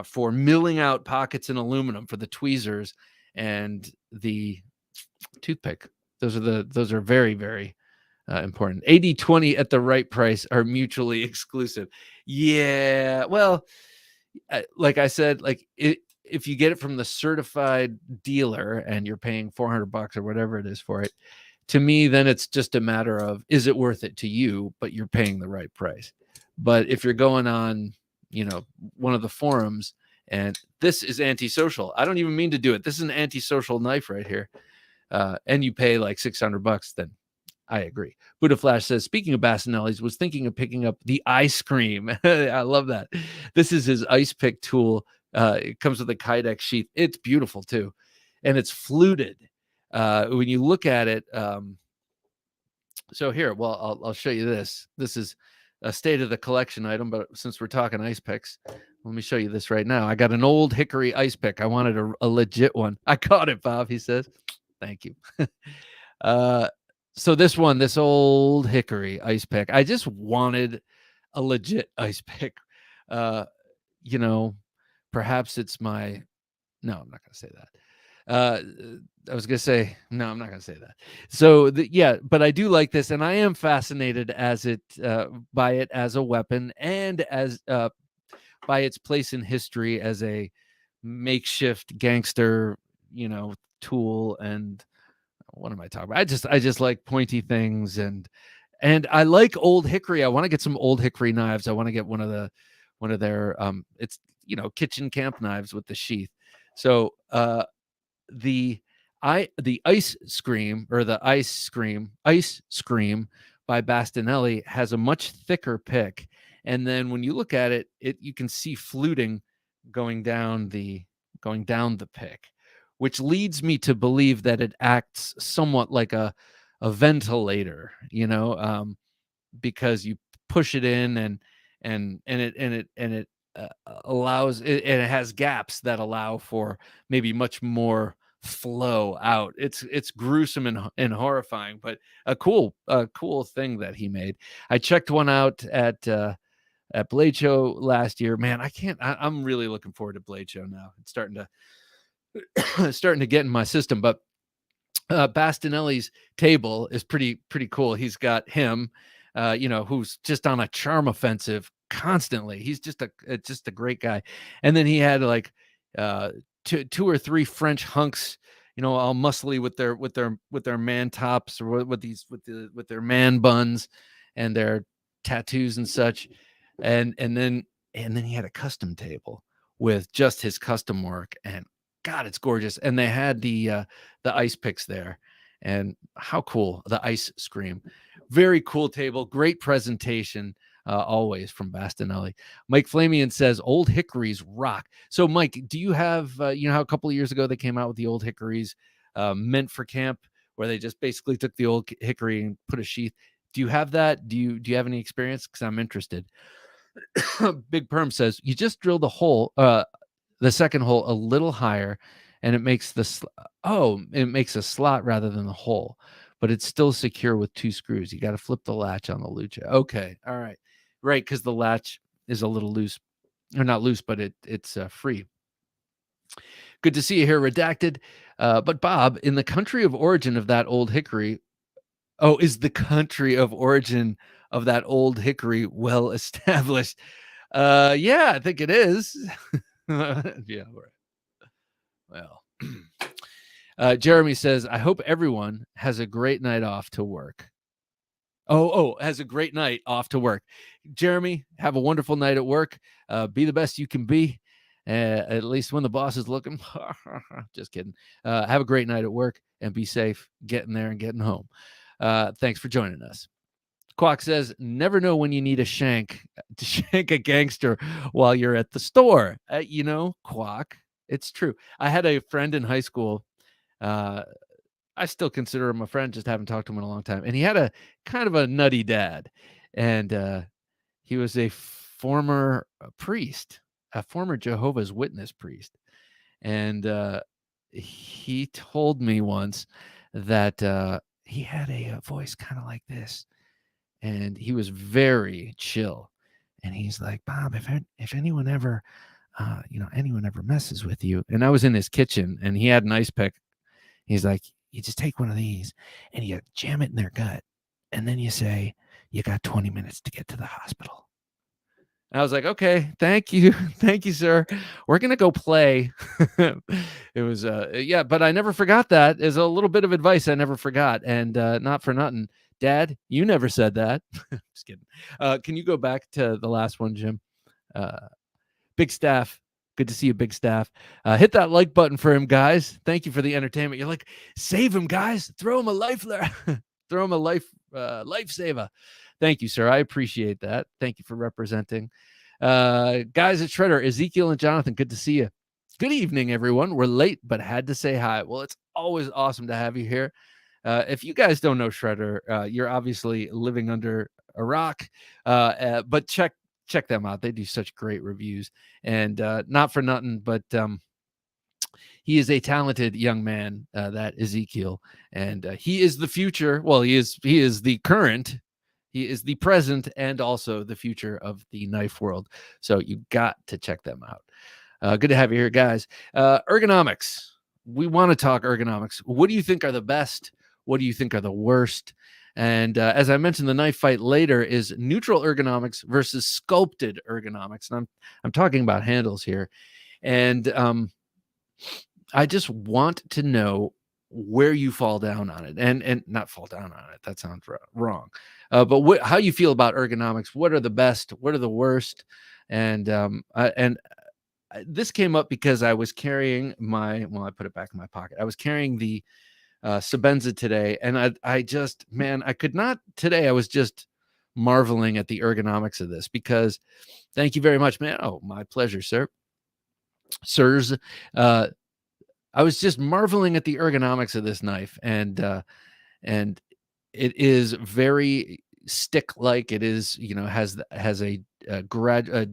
A: for milling out pockets in aluminum for the tweezers and the toothpick? Those are very, very important. 80/20 at the right price are mutually exclusive. Yeah, well, like I said, like if you get it from the certified dealer and you're paying $400 or whatever it is for it, to me, then it's just a matter of, is it worth it to you, but you're paying the right price. But if you're going on, one of the forums, and this is antisocial, I don't even mean to do it. This is an antisocial knife right here. And you pay like $600, then I agree. Buddha Flash says, speaking of Bastinelli's, was thinking of picking up the ice cream. I love that. This is his ice pick tool. It comes with a Kydex sheath. It's beautiful too. And it's fluted. When you look at it, so here, well, I'll show you this. This is a state of the collection item, but since we're talking ice picks, let me show you this right now. I got an old Hickory Ice Pick. I wanted a legit one. I caught it, Bob, he says. Thank you. So this old Hickory Ice Pick, I just wanted a legit ice pick. Perhaps it's my, no, I'm not going to say that. I was going to say, no, I'm not going to say that. So yeah, but I do like this, and I am fascinated by it as a weapon and as by its place in history as a makeshift gangster, tool. And what am I talking about? I just like pointy things, and I like old hickory. I want to get some old hickory knives. I want to get one of their it's kitchen camp knives with the sheath. So the ice scream by Bastinelli has a much thicker pick, and then when you look at it, you can see fluting going down the pick, which leads me to believe that it acts somewhat like a ventilator, because you push it in and it allows it, and it has gaps that allow for maybe much more flow out. It's gruesome and horrifying, but a cool thing that he made. I checked one out at Blade Show last year. Man, I'm really looking forward to Blade Show now. It's starting to get in my system. But Bastinelli's table is pretty cool. He's got him, who's just on a charm offensive constantly. He's just a great guy. And then he had like two or three French hunks, all muscly with their man tops, or with their man buns and their tattoos and such. And then he had a custom table with just his custom work, and God, it's gorgeous. And they had the ice picks there, and how cool, the ice scream. Very cool table, great presentation, always from Bastinelli. Mike Flamian says old hickories rock. So Mike, do you have how a couple of years ago they came out with the old hickories meant for camp, where they just basically took the old hickory and put a sheath? Do you have that? Do you have any experience? Because I'm interested. Big Perm says you just drilled a hole, the second hole a little higher, and it makes a slot rather than the hole, but it's still secure with two screws. You got to flip the latch on the lucha. Okay, all right, right, because the latch is a little loose, or not loose, but it's free. Good to see you here, Redacted. But Bob, in the country of origin of that old hickory, is the country of origin of that old hickory well established? Yeah, I think it is. Yeah, well. Jeremy says, I hope everyone has a great night off to work. Has a great night off to work. Jeremy, have a wonderful night at work. Be the best you can be, at least when the boss is looking. Just kidding. Have a great night at work and be safe getting there and getting home. Thanks for joining us. Quack says, never know when you need a shank to shank a gangster while you're at the store. Quack, it's true. I had a friend in high school. I still consider him a friend, just haven't talked to him in a long time. And he had a kind of a nutty dad. And he was a former priest, a former Jehovah's Witness priest. And he told me once that he had a voice kind of like this. And he was very chill. And he's like, Bob, if anyone ever, anyone ever messes with you. And I was in his kitchen and he had an ice pick. He's like, you just take one of these and you jam it in their gut. And then you say, you got 20 minutes to get to the hospital. And I was like, okay, thank you. Thank you, sir. We're going to go play. It was, but I never forgot that. As a little bit of advice I never forgot. And not for nothing. Dad, you never said that. Just kidding. Can you go back to the last one, Jim? Big Staff. Good to see you, Big Staff. Hit that like button for him, guys. Thank you for the entertainment. You're like, save him, guys. Throw him a throw him a lifesaver. Thank you, sir. I appreciate that. Thank you for representing. Guys at Shredder, Ezekiel and Jonathan, good to see you. Good evening, everyone. We're late, but had to say hi. Well, it's always awesome to have you here. If you guys don't know Shredder, you're obviously living under a rock. But check them out. They do such great reviews. And not for nothing, but he is a talented young man, that Ezekiel. And he is the future. Well, he is the current. He is the present and also the future of the knife world. So you got to check them out. Good to have you here, guys. Ergonomics. We want to talk ergonomics. What do you think are the best? What do you think are the worst? And as I mentioned, the knife fight later is neutral ergonomics versus sculpted ergonomics. And I'm talking about handles here. And I just want to know where you fall down on it, and not fall down on it. That sounds wrong. But how you feel about ergonomics? What are the best? What are the worst? And this came up because I was carrying I put it back in my pocket. I was carrying the Sebenza today, and I just, man, I could not today. I was just marveling at the ergonomics of this, because thank you very much, man. Oh, my pleasure, sirs. I was just marveling at the ergonomics of this knife, and it is very stick-like. It is, has a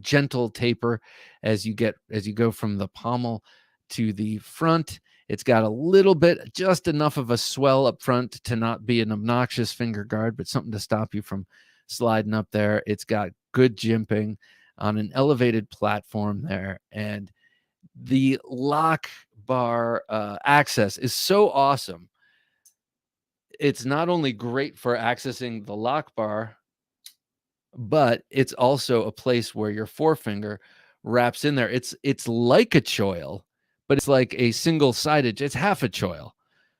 A: gentle taper as you go from the pommel to the front. It's got a little bit, just enough of a swell up front to not be an obnoxious finger guard, but something to stop you from sliding up there. It's got good jimping on an elevated platform there, and the lock bar access is so awesome. It's not only great for accessing the lock bar, but it's also a place where your forefinger wraps in there. It's like a choil, but it's like a single-sided. It's half a choil,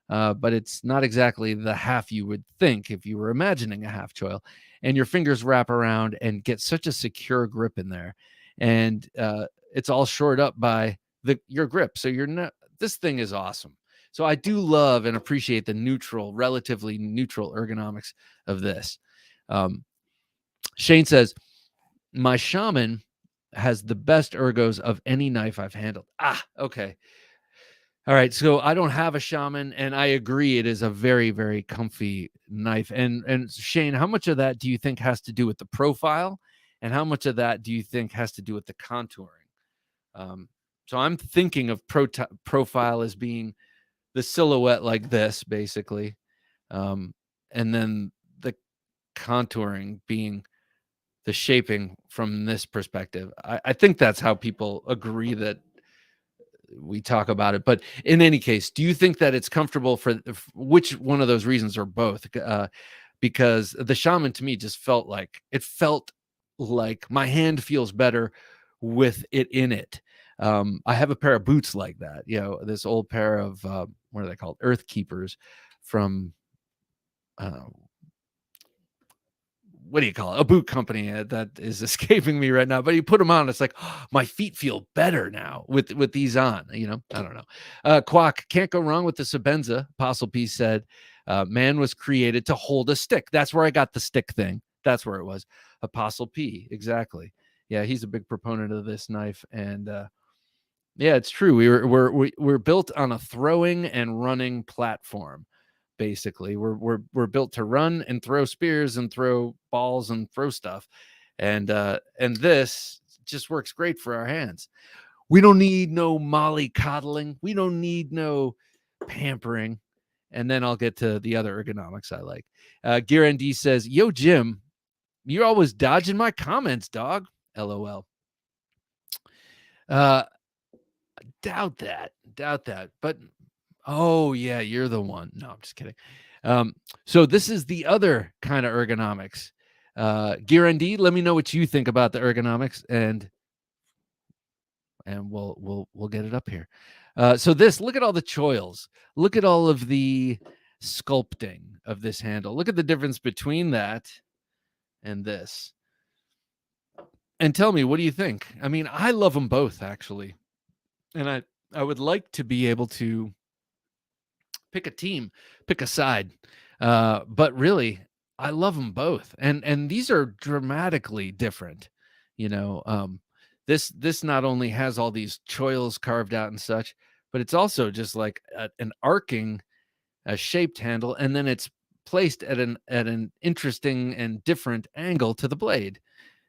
A: but it's not exactly the half you would think if you were imagining a half choil. And your fingers wrap around and get such a secure grip in there, and it's all shored up by your grip. So this thing is awesome. So I do love and appreciate the relatively neutral ergonomics of this. Shane says, my Shaman has the best ergos of any knife I've handled. Okay. All right. So I don't have a Shaman, and I agree it is a very, very comfy knife. And Shane, how much of that do you think has to do with the profile, and how much of that do you think has to do with the contouring? So I'm thinking of profile as being the silhouette like this, basically, and then the contouring being the shaping from this perspective. I think that's how people agree that we talk about it. But in any case, do you think that it's comfortable for which one of those reasons, or both? Because the Shaman to me just felt like my hand feels better with it in it. I have a pair of boots like that, this old pair of what are they called, Earth Keepers from what do you call it? A boot company that is escaping me right now. But you put them on, it's like, oh, my feet feel better now with these on. You know, I don't know. Quack, can't go wrong with the Sabenza. Apostle P said, man was created to hold a stick. That's where I got the stick thing. That's where it was. Apostle P, exactly. Yeah, he's a big proponent of this knife, and yeah, it's true. We're built on a throwing and running platform. Basically, we're built to run and throw spears and throw balls and throw stuff, and this just works great for our hands. We don't need no molly coddling. We don't need no pampering. And then I'll get to the other ergonomics I like. Gear ND says, "Yo, Jim, you're always dodging my comments, dog." LOL. Doubt that. But oh yeah, you're the one. No, I'm just kidding. So this is the other kind of ergonomics. Gear ND, let me know what you think about the ergonomics, and we'll get it up here. So look at all the choils. Look at all of the sculpting of this handle. Look at the difference between that and this. And tell me, what do you think? I mean, I love them both, actually. And I would like to be able to pick a team, pick a side. But really, I love them both. And these are dramatically different. You know, this not only has all these choils carved out and such, but it's also just like an arcing, shaped handle, and then it's placed at an interesting and different angle to the blade.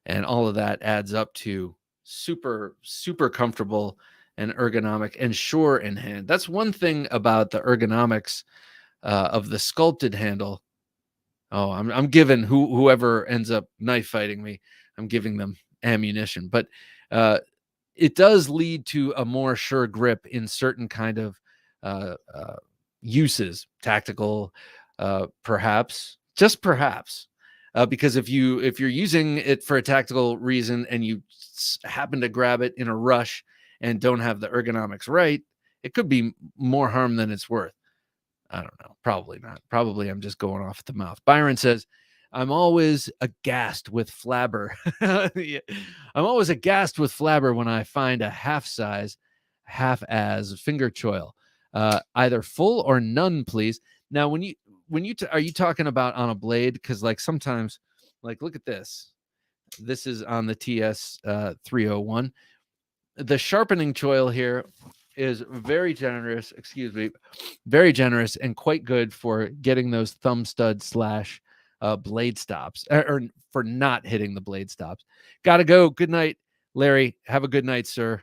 A: And all of that adds up to super, super comfortable and ergonomic and sure in hand. That's one thing about the ergonomics of the sculpted handle. Oh, I'm giving whoever ends up knife fighting me, I'm giving them ammunition. But it does lead to a more sure grip in certain kind of uses, tactical, perhaps, just perhaps. Because if you're using it for a tactical reason and you happen to grab it in a rush and don't have the ergonomics right, it could be more harm than it's worth. I don't know. Probably not. Probably I'm just going off the mouth. Byron says, I'm always aghast with flabber. Yeah. I'm always aghast with flabber when I find a half size, half as finger choil. Either full or none, please. Now, when you are you talking about on a blade? Because like sometimes, like look at this. This is on the TS 301. The sharpening choil here is very generous. Excuse me, very generous and quite good for getting those thumb stud / blade stops, or for not hitting the blade stops. Gotta go. Good night, Larry. Have a good night, sir.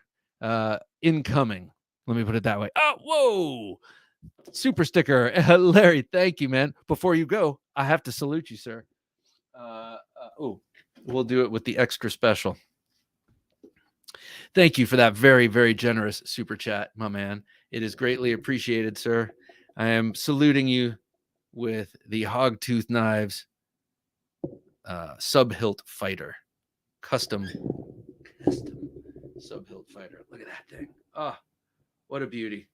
A: Incoming. Let me put it that way. Oh, whoa. Super sticker. Larry, thank you, man. Before you go, I have to salute you, sir. We'll do it with the extra special. Thank you for that very, very generous super chat, my man. It is greatly appreciated, sir. I am saluting you with the Hogtooth Knives sub-hilt fighter. Custom sub-hilt fighter. Look at that thing. Oh, what a beauty.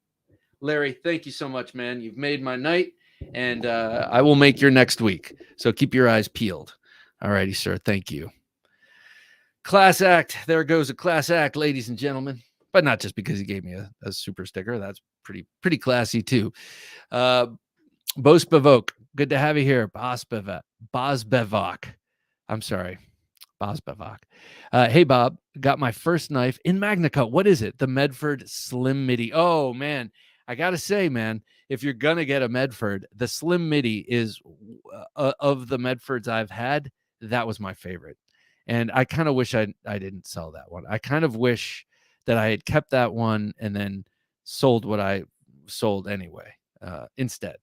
A: Larry, thank you so much, man. You've made my night, and I will make your next week. So keep your eyes peeled. All righty, sir. Thank you. Class act. There goes a class act, ladies and gentlemen. But not just because he gave me a super sticker. That's pretty classy, too. Bosbevok. Good to have you here. Bosbevok. I'm sorry. Bosbevok. Hey, Bob. Got my first knife in Magnacut. What is it? The Medford Slim Midi. Oh, man. I got to say, man, if you're going to get a Medford, the Slim Midi is, of the Medfords I've had, that was my favorite. And I kind of wish I didn't sell that one. I kind of wish that I had kept that one and then sold what I sold anyway instead.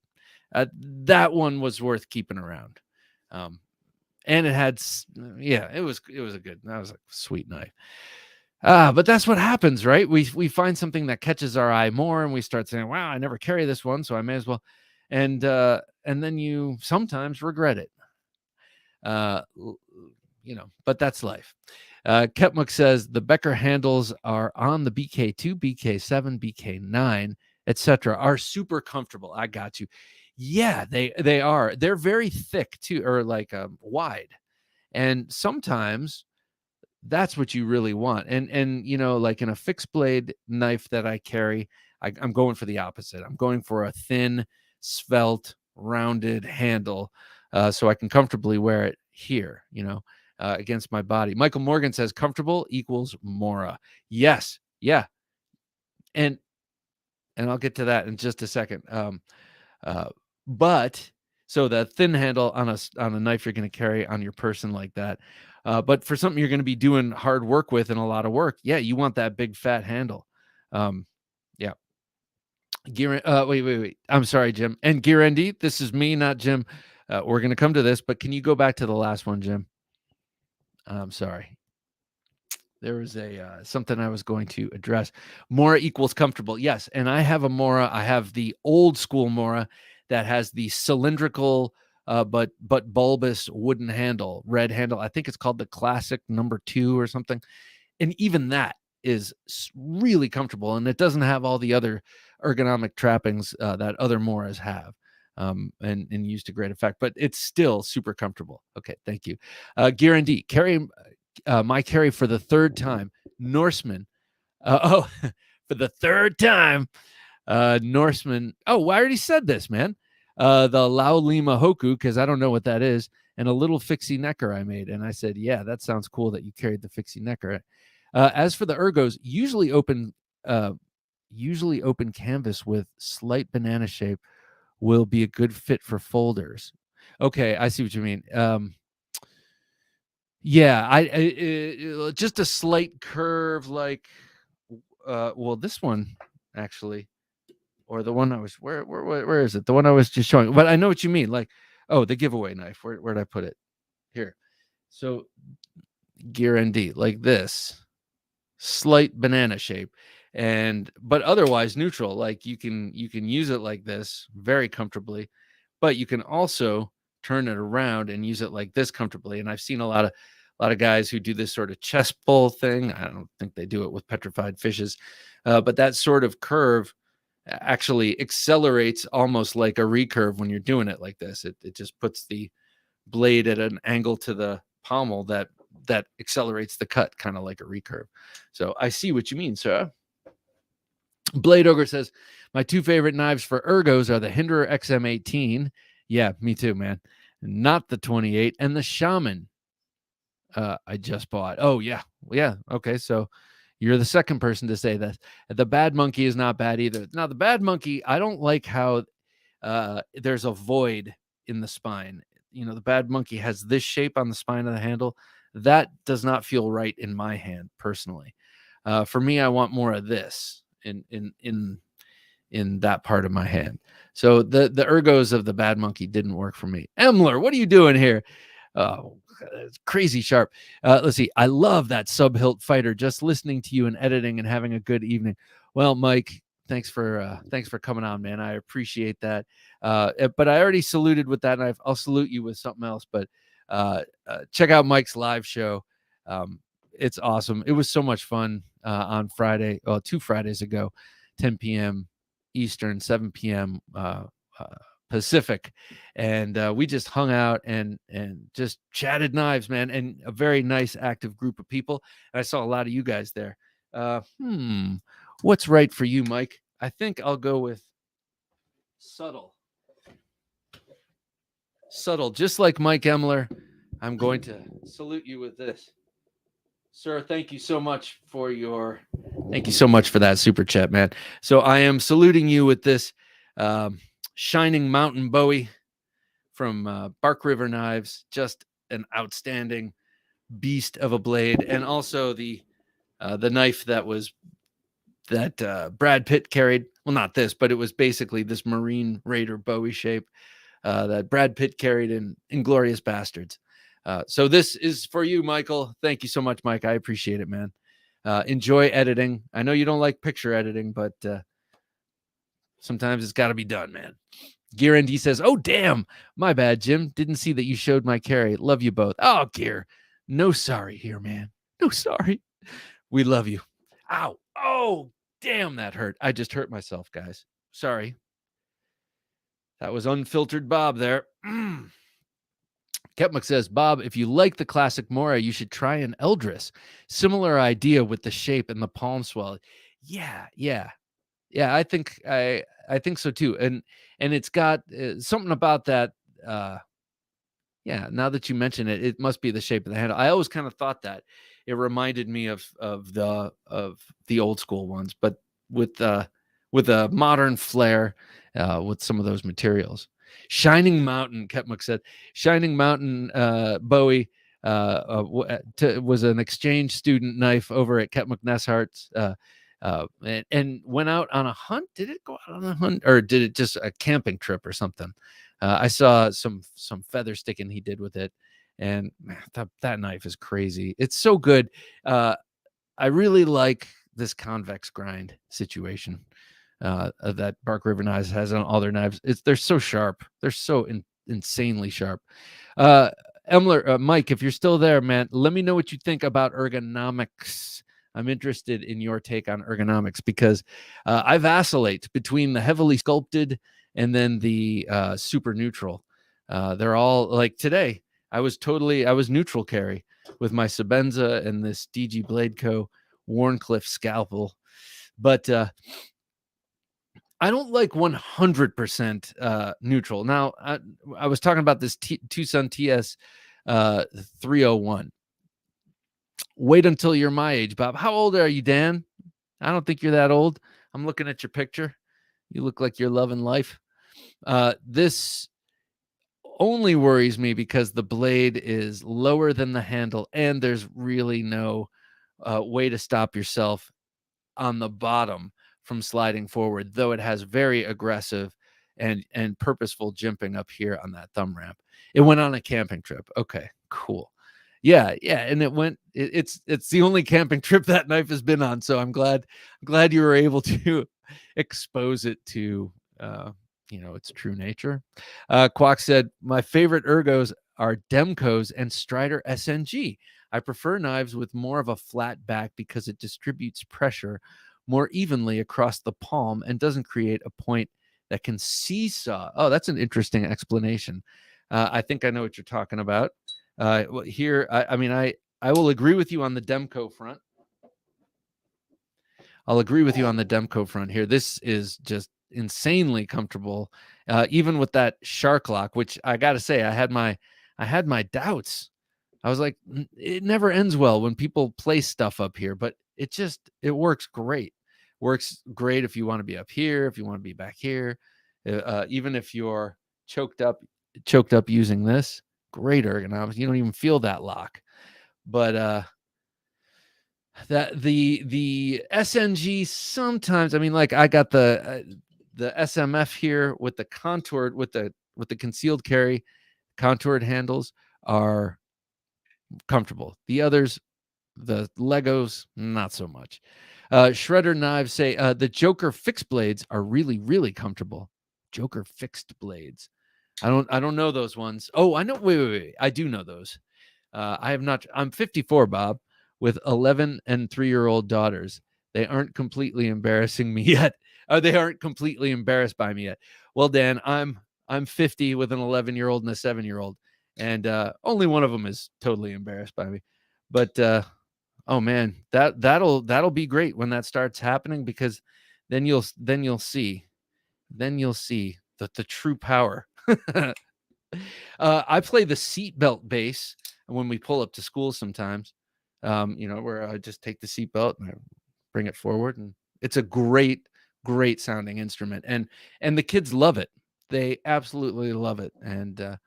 A: That one was worth keeping around. And it had, it was that was a sweet knife. But that's what happens, right? We find something that catches our eye more and we start saying, wow, I never carry this one, so I may as well. And then you sometimes regret it. But that's life. Kepmuk says the Becker handles are on the BK2, BK7, BK9, etc. are super comfortable. I got you. Yeah, they are. They're very thick too, or like wide. And sometimes that's what you really want. And like in a fixed blade knife that I carry, I'm going for the opposite. I'm going for a thin, svelte, rounded handle, so I can comfortably wear it here, against my body. Michael Morgan says comfortable equals Mora. Yes, yeah, and I'll get to that in just a second. Uh, but so the thin handle on a knife you're going to carry on your person like that. But for something you're going to be doing hard work with and a lot of work, yeah, you want that big fat handle. Yeah. Wait. I'm sorry, Jim. And Girendi, this is me, not Jim. We're going to come to this, but can you go back to the last one, Jim? I'm sorry. There was a something I was going to address. Mora equals comfortable. Yes, and I have a Mora. I have the old school Mora that has the cylindrical but bulbous wooden handle, red handle. I think it's called the Classic #2 or something. And even that is really comfortable, and it doesn't have all the other ergonomic trappings that other Moras have. And used to great effect, but it's still super comfortable. Okay, thank you. Guarantee carry my carry for the third time. Norseman. For the third time. Norseman. Oh, I already said this, man. The Lao Lima Hoku, because I don't know what that is, and a little fixie necker I made. And I said, yeah, that sounds cool that you carried the fixie necker. As for the ergos, usually open canvas with slight banana shape will be a good fit for folders. Okay, I see what you mean. Yeah, I just a slight curve, like, well, this one actually, or the one I was where is it? The one I was just showing. But I know what you mean. Like, oh, the giveaway knife. Where'd I put it? Here. So gear ND like this, slight banana shape, but otherwise neutral. Like you can use it like this very comfortably, but you can also turn it around and use it like this comfortably. And I've seen a lot of guys who do this sort of chest pull thing. I don't think they do it with petrified fishes, but that sort of curve actually accelerates almost like a recurve when you're doing it like this. It just puts the blade at an angle to the pommel that accelerates the cut, kind of like a recurve. So I see what you mean, sir. Blade Ogre says, my two favorite knives for ergos are the Hinderer XM18. Yeah, me too, man. Not the 28 and the Shaman. I just bought. Oh, yeah. Yeah. Okay. So you're the second person to say that. The Bad Monkey is not bad either. Now, the Bad Monkey, I don't like how there's a void in the spine. The Bad Monkey has this shape on the spine of the handle. That does not feel right in my hand personally. For me, I want more of this in that part of my hand. So the ergos of the Bad Monkey didn't work for me. Emler, what are you doing here? Oh, it's crazy sharp. Let's see. I love that sub-hilt fighter. Just listening to you and editing and having a good evening. Well, Mike, thanks for coming on, man. I appreciate that. But I already saluted with that knife. I'll salute you with something else. But check out Mike's live show. It's awesome. It was so much fun on Friday. Well, 2 Fridays ago, 10 p.m. Eastern, 7 p.m. Pacific, and we just hung out and just chatted knives, man, and a very nice active group of people. And I saw a lot of you guys there. What's right for you, Mike? I think I'll go with subtle, just like Mike Emler. I'm going to salute you with this. Sir, thank you so much for that super chat, man. So I am saluting you with this Shining Mountain Bowie from Bark River Knives. Just an outstanding beast of a blade. And also the knife that Brad Pitt carried. Well, not this, but it was basically this Marine Raider Bowie shape that Brad Pitt carried in Inglourious Bastards. So this is for you, Michael. Thank you so much, Mike. I appreciate it, man. Enjoy editing. I know you don't like picture editing, but sometimes it's got to be done, man. Gear ND says, oh, damn. My bad, Jim. Didn't see that you showed my carry. Love you both. Oh, Gear. No sorry here, man. No sorry. We love you. Ow. Oh, damn, that hurt. I just hurt myself, guys. Sorry. That was unfiltered Bob there. Ketmuk says, Bob, if you like the classic Mora, you should try an Eldris. Similar idea with the shape and the palm swell. Yeah, yeah, yeah. I think so too. And it's got something about that. Yeah, now that you mention it, it must be the shape of the handle. I always kind of thought that it reminded me of the old school ones, but with with a modern flair, with some of those materials. Shining Mountain, Ketmuk said, Shining Mountain Bowie was an exchange student knife over at Ketmuk Neshart's. And went out on a hunt. Did it go out on a hunt, or did it just a camping trip or something? I saw some feather sticking he did with it, and man, that knife is crazy. It's so good. I really like this convex grind situation that Bark River Knives has on all their knives. They're so sharp. They're so insanely sharp. Emler, Mike, if you're still there, man, let me know what you think about ergonomics. I'm interested in your take on ergonomics because I vacillate between the heavily sculpted and then the super neutral. They're all like today. I was neutral carry with my Sebenza and this DG Blade Co. Warncliffe scalpel, but I don't like 100% neutral. Now, I was talking about this Tucson TS 301. Wait until you're my age, Bob. How old are you, Dan? I don't think you're that old. I'm looking at your picture. You look like you're loving life. This only worries me because the blade is lower than the handle, and there's really no way to stop yourself on the bottom from sliding forward, though it has very aggressive and purposeful jimping up here on that thumb ramp. It went on a camping trip. Okay, cool. Yeah, yeah, and it's the only camping trip that knife has been on, so I'm glad you were able to expose it to its true nature. Quack said, my favorite ergos are Demco's and Strider SNG. I prefer knives with more of a flat back because it distributes pressure more evenly across the palm and doesn't create a point that can seesaw. Oh, that's an interesting explanation. I think I know what you're talking about. Here, I mean, I will agree with you on the Demco front. I'll agree with you on the Demco front here. This is just insanely comfortable, even with that shark lock, which I got to say, I had my doubts. I was like, it never ends well when people place stuff up here, but it works great. Works great if you want to be up here, if you want to be back here, even if you're choked up using this. Great ergonomics. You don't even feel that lock, but that the SNG sometimes. I mean, like I got the SMF here with the contoured with the concealed carry contoured handles are comfortable. The others, the Legos, not so much. Shredder knives say the Joker fixed blades are really, really comfortable. Joker fixed blades. I don't know those ones. Oh, I know. Wait. I do know those. I have not. I'm 54, Bob, with 11 and 3-year-old daughters. They aren't completely embarrassing me yet. They aren't completely embarrassed by me yet. Well, Dan, I'm 50 with an 11-year-old and a 7-year-old, and only one of them is totally embarrassed by me. But oh man, that'll be great when that starts happening, because then you'll see the true power. I play the seatbelt bass when we pull up to school sometimes. Where I just take the seatbelt and I bring it forward, and it's a great sounding instrument, and the kids love it. They absolutely love it, and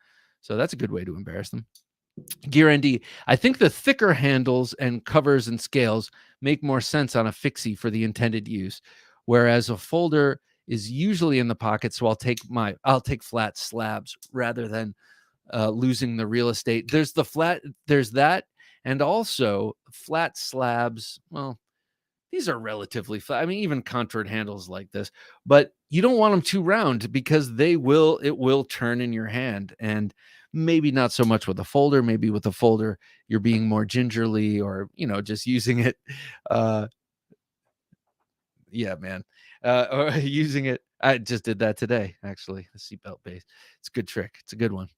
A: so that's a good way to embarrass them. Gear ND, I think the thicker handles and covers and scales make more sense on a fixie for the intended use, whereas a folder is usually in the pocket. So I'll take flat slabs rather than losing the real estate. There's that, and also flat slabs. Well, these are relatively flat. I mean, even contoured handles like this, but you don't want them too round because it will turn in your hand. And maybe not so much with a folder. Maybe with a folder, you're being more gingerly, or, just using it. Yeah, man. Or using it. I just did that today, actually, the seatbelt base. It's a good trick. It's a good one.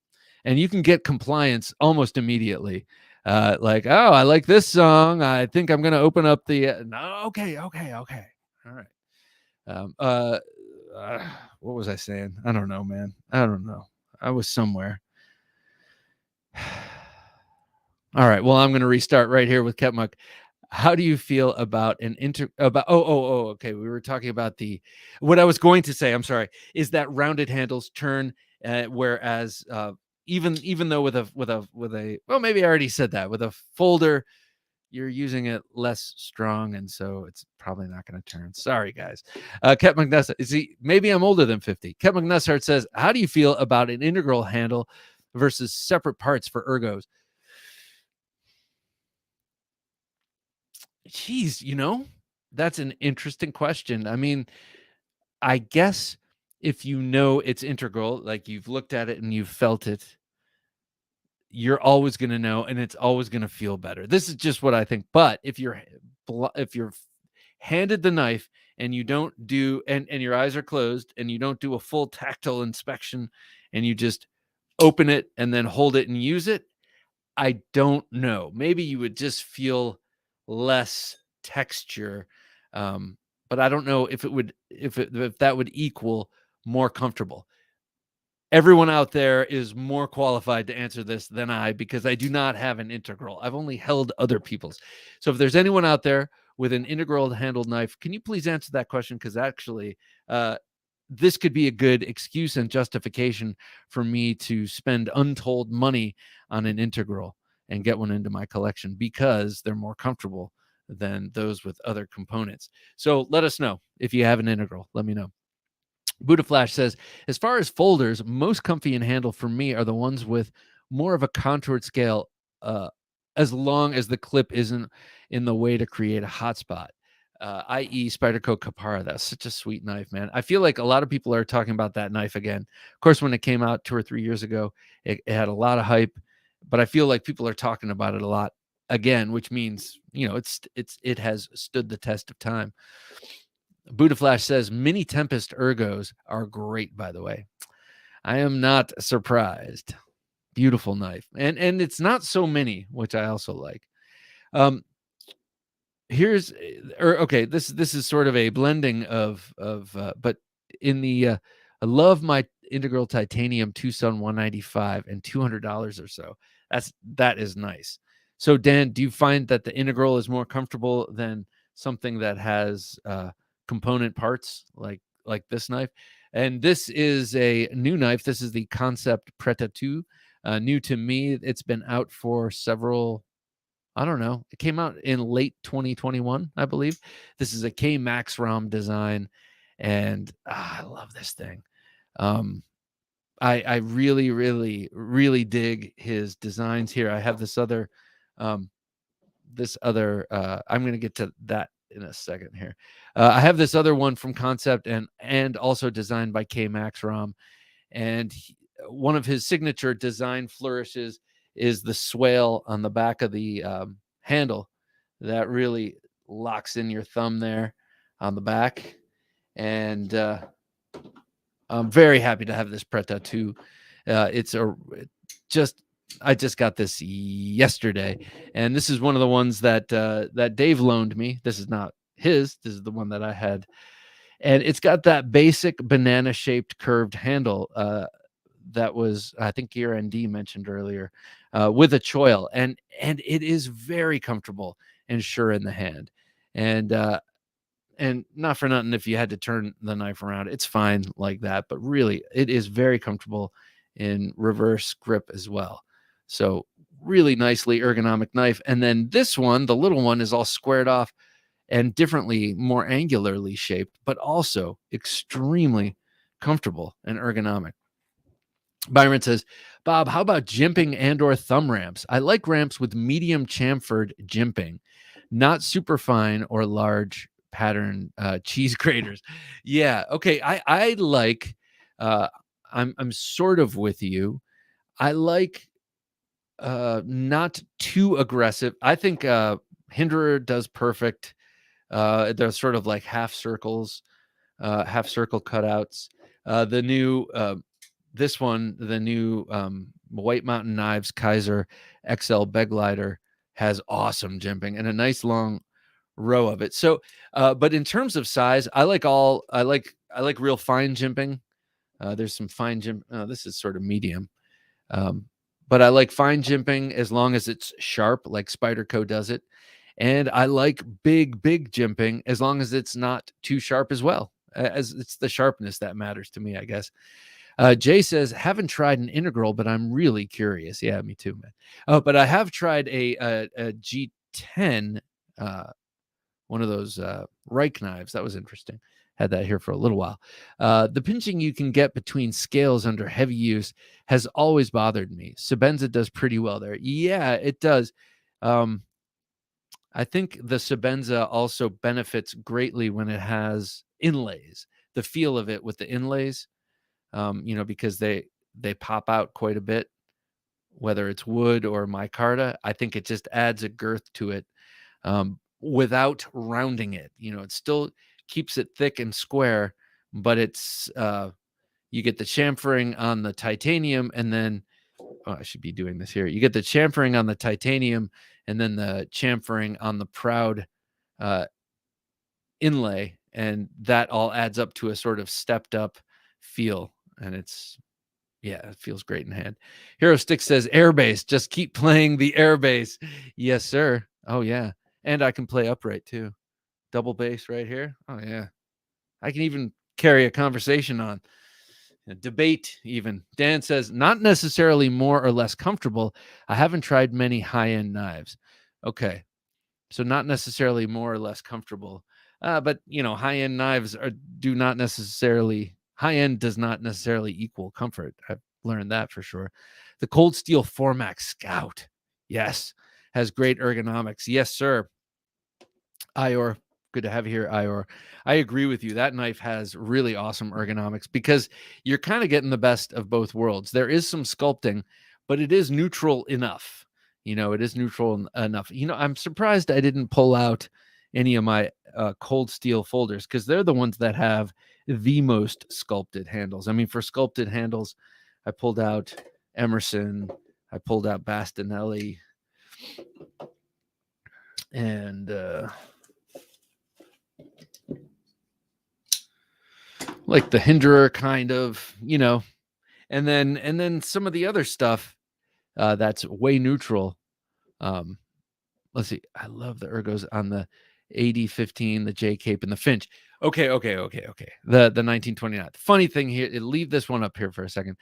A: and you can get compliance almost immediately. Like, oh, I like this song. I think I'm going to open up the. No, okay. All right. Um, uh, what was I saying? I don't know, man. I don't know. I was somewhere. All right. Well, I'm going to restart right here with Ketmuck. How do you feel about okay, we were talking about what I was going to say, I'm sorry, is that rounded handles turn, whereas even though with a well, maybe I already said that, with a folder you're using it less strong, and so it's probably not going to turn. Sorry, guys. Ket McNuss, maybe I'm older than 50. Ket McNussart says, how do you feel about an integral handle versus separate parts for ergos? Geez, that's an interesting question. I mean, I guess if you know it's integral, like you've looked at it and you've felt it, you're always going to know, and it's always going to feel better. This is just what I think. But if you're handed the knife and you don't do, and your eyes are closed and you don't do a full tactile inspection, and you just open it and then hold it and use it, I don't know. Maybe you would just feel less texture, but I don't know if it would if that would equal more comfortable. Everyone out there is more qualified to answer this than I, because I do not have an integral. I've only held other people's. So if there's anyone out there with an integral handled knife, can you please answer that question? Because actually, this could be a good excuse and justification for me to spend untold money on an integral and get one into my collection, because they're more comfortable than those with other components. So let us know if you have an integral. Let me know. Buddha Flash says, as far as folders, most comfy and handle for me are the ones with more of a contoured scale, as long as the clip isn't in the way to create a hotspot. I.e. Spyderco Capara. That's such a sweet knife, man. I feel like a lot of people are talking about that knife again. Of course, when it came out 2 or 3 years ago, it had a lot of hype, but I feel like people are talking about it a lot again, which means, it has stood the test of time. Buddha Flash says Mini Tempest ergos are great, by the way. I am not surprised. Beautiful knife. And it's not so many, which I also like. Here's okay, this is sort of a blending of but in the I love my integral titanium Tucson 195 and $200 or so. That is nice. So Dan, do you find that the integral is more comfortable than something that has component parts like this knife? And this is a new knife. This is the Concept Preta 2. New to me. It's been out for several, I don't know. It came out in late 2021, I believe. This is a K Max ROM design, and I love this thing. I really, really, really dig his designs here. I have this other, I'm going to get to that in a second here. I have this other one from Concept and also designed by K Max ROM, and one of his signature design flourishes is the swale on the back of the handle that really locks in your thumb there on the back. And I'm very happy to have this Preta 2. I just got this yesterday, and this is one of the ones that Dave loaned me. This is not his. This is the one that I had, and it's got that basic banana shaped curved handle that was, I think, D mentioned earlier, with a choil, and it is very comfortable and sure in the hand. And not for nothing, if you had to turn the knife around, it's fine like that. But really, it is very comfortable in reverse grip as well. So really nicely ergonomic knife. And then this one, the little one, is all squared off and differently, more angularly shaped, but also extremely comfortable and ergonomic. Byron says, Bob, how about jimping and or thumb ramps? I like ramps with medium chamfered jimping, not super fine or large pattern cheese graters. Yeah, okay. I like I'm sort of with you. I like not too aggressive. I think Hinderer does perfect. They're sort of like half circles, half circle cutouts. The new this one, the new White Mountain Knives Kaiser XL beg lighter has awesome jimping and a nice long row of it. So, but in terms of size, I like real fine jimping. There's some fine jimp. This is sort of medium. But I like fine jimping as long as it's sharp, like Spyderco does it. And I like big jimping as long as it's not too sharp as well. As it's the sharpness that matters to me, I guess. Jay says, haven't tried an integral, but I'm really curious. Yeah, me too, man. Oh, but I have tried a G10, one of those Reich knives. That was interesting. Had that here for a little while. The pinching you can get between scales under heavy use has always bothered me. Sebenza does pretty well there. Yeah, it does. I think the Sebenza also benefits greatly when it has inlays. The feel of it with the inlays, because they pop out quite a bit, whether it's wood or micarta. I think it just adds a girth to it without rounding it. It still keeps it thick and square, but it's you get the chamfering on the titanium, and then I should be doing this here. You get the chamfering on the titanium, and then the chamfering on the proud inlay, and that all adds up to a sort of stepped up feel, and it feels great in hand. Hero Stick says airbase, just keep playing the airbase. Yes, sir. Oh yeah. And I can play upright too. Double bass right here. Oh yeah. I can even carry a conversation on a debate even. Dan says not necessarily more or less comfortable. I haven't tried many high-end knives. Okay. So not necessarily more or less comfortable. But high-end knives high-end does not necessarily equal comfort. I've learned that for sure. The Cold Steel Formax Scout, yes, has great ergonomics. Yes, sir. Ior, good to have you here, Ior. I agree with you. That knife has really awesome ergonomics because you're kind of getting the best of both worlds. There is some sculpting, but it is neutral enough. It is neutral enough. I'm surprised I didn't pull out any of my cold steel folders because they're the ones that have the most sculpted handles. I mean, for sculpted handles, I pulled out Emerson, I pulled out Bastinelli, and like the Hinderer kind of, and then some of the other stuff that's way neutral. Let's see. I love the ergos on the AD15, the J Cape, and the Finch. Okay. The 1929. Funny thing here, leave this one up here for a second.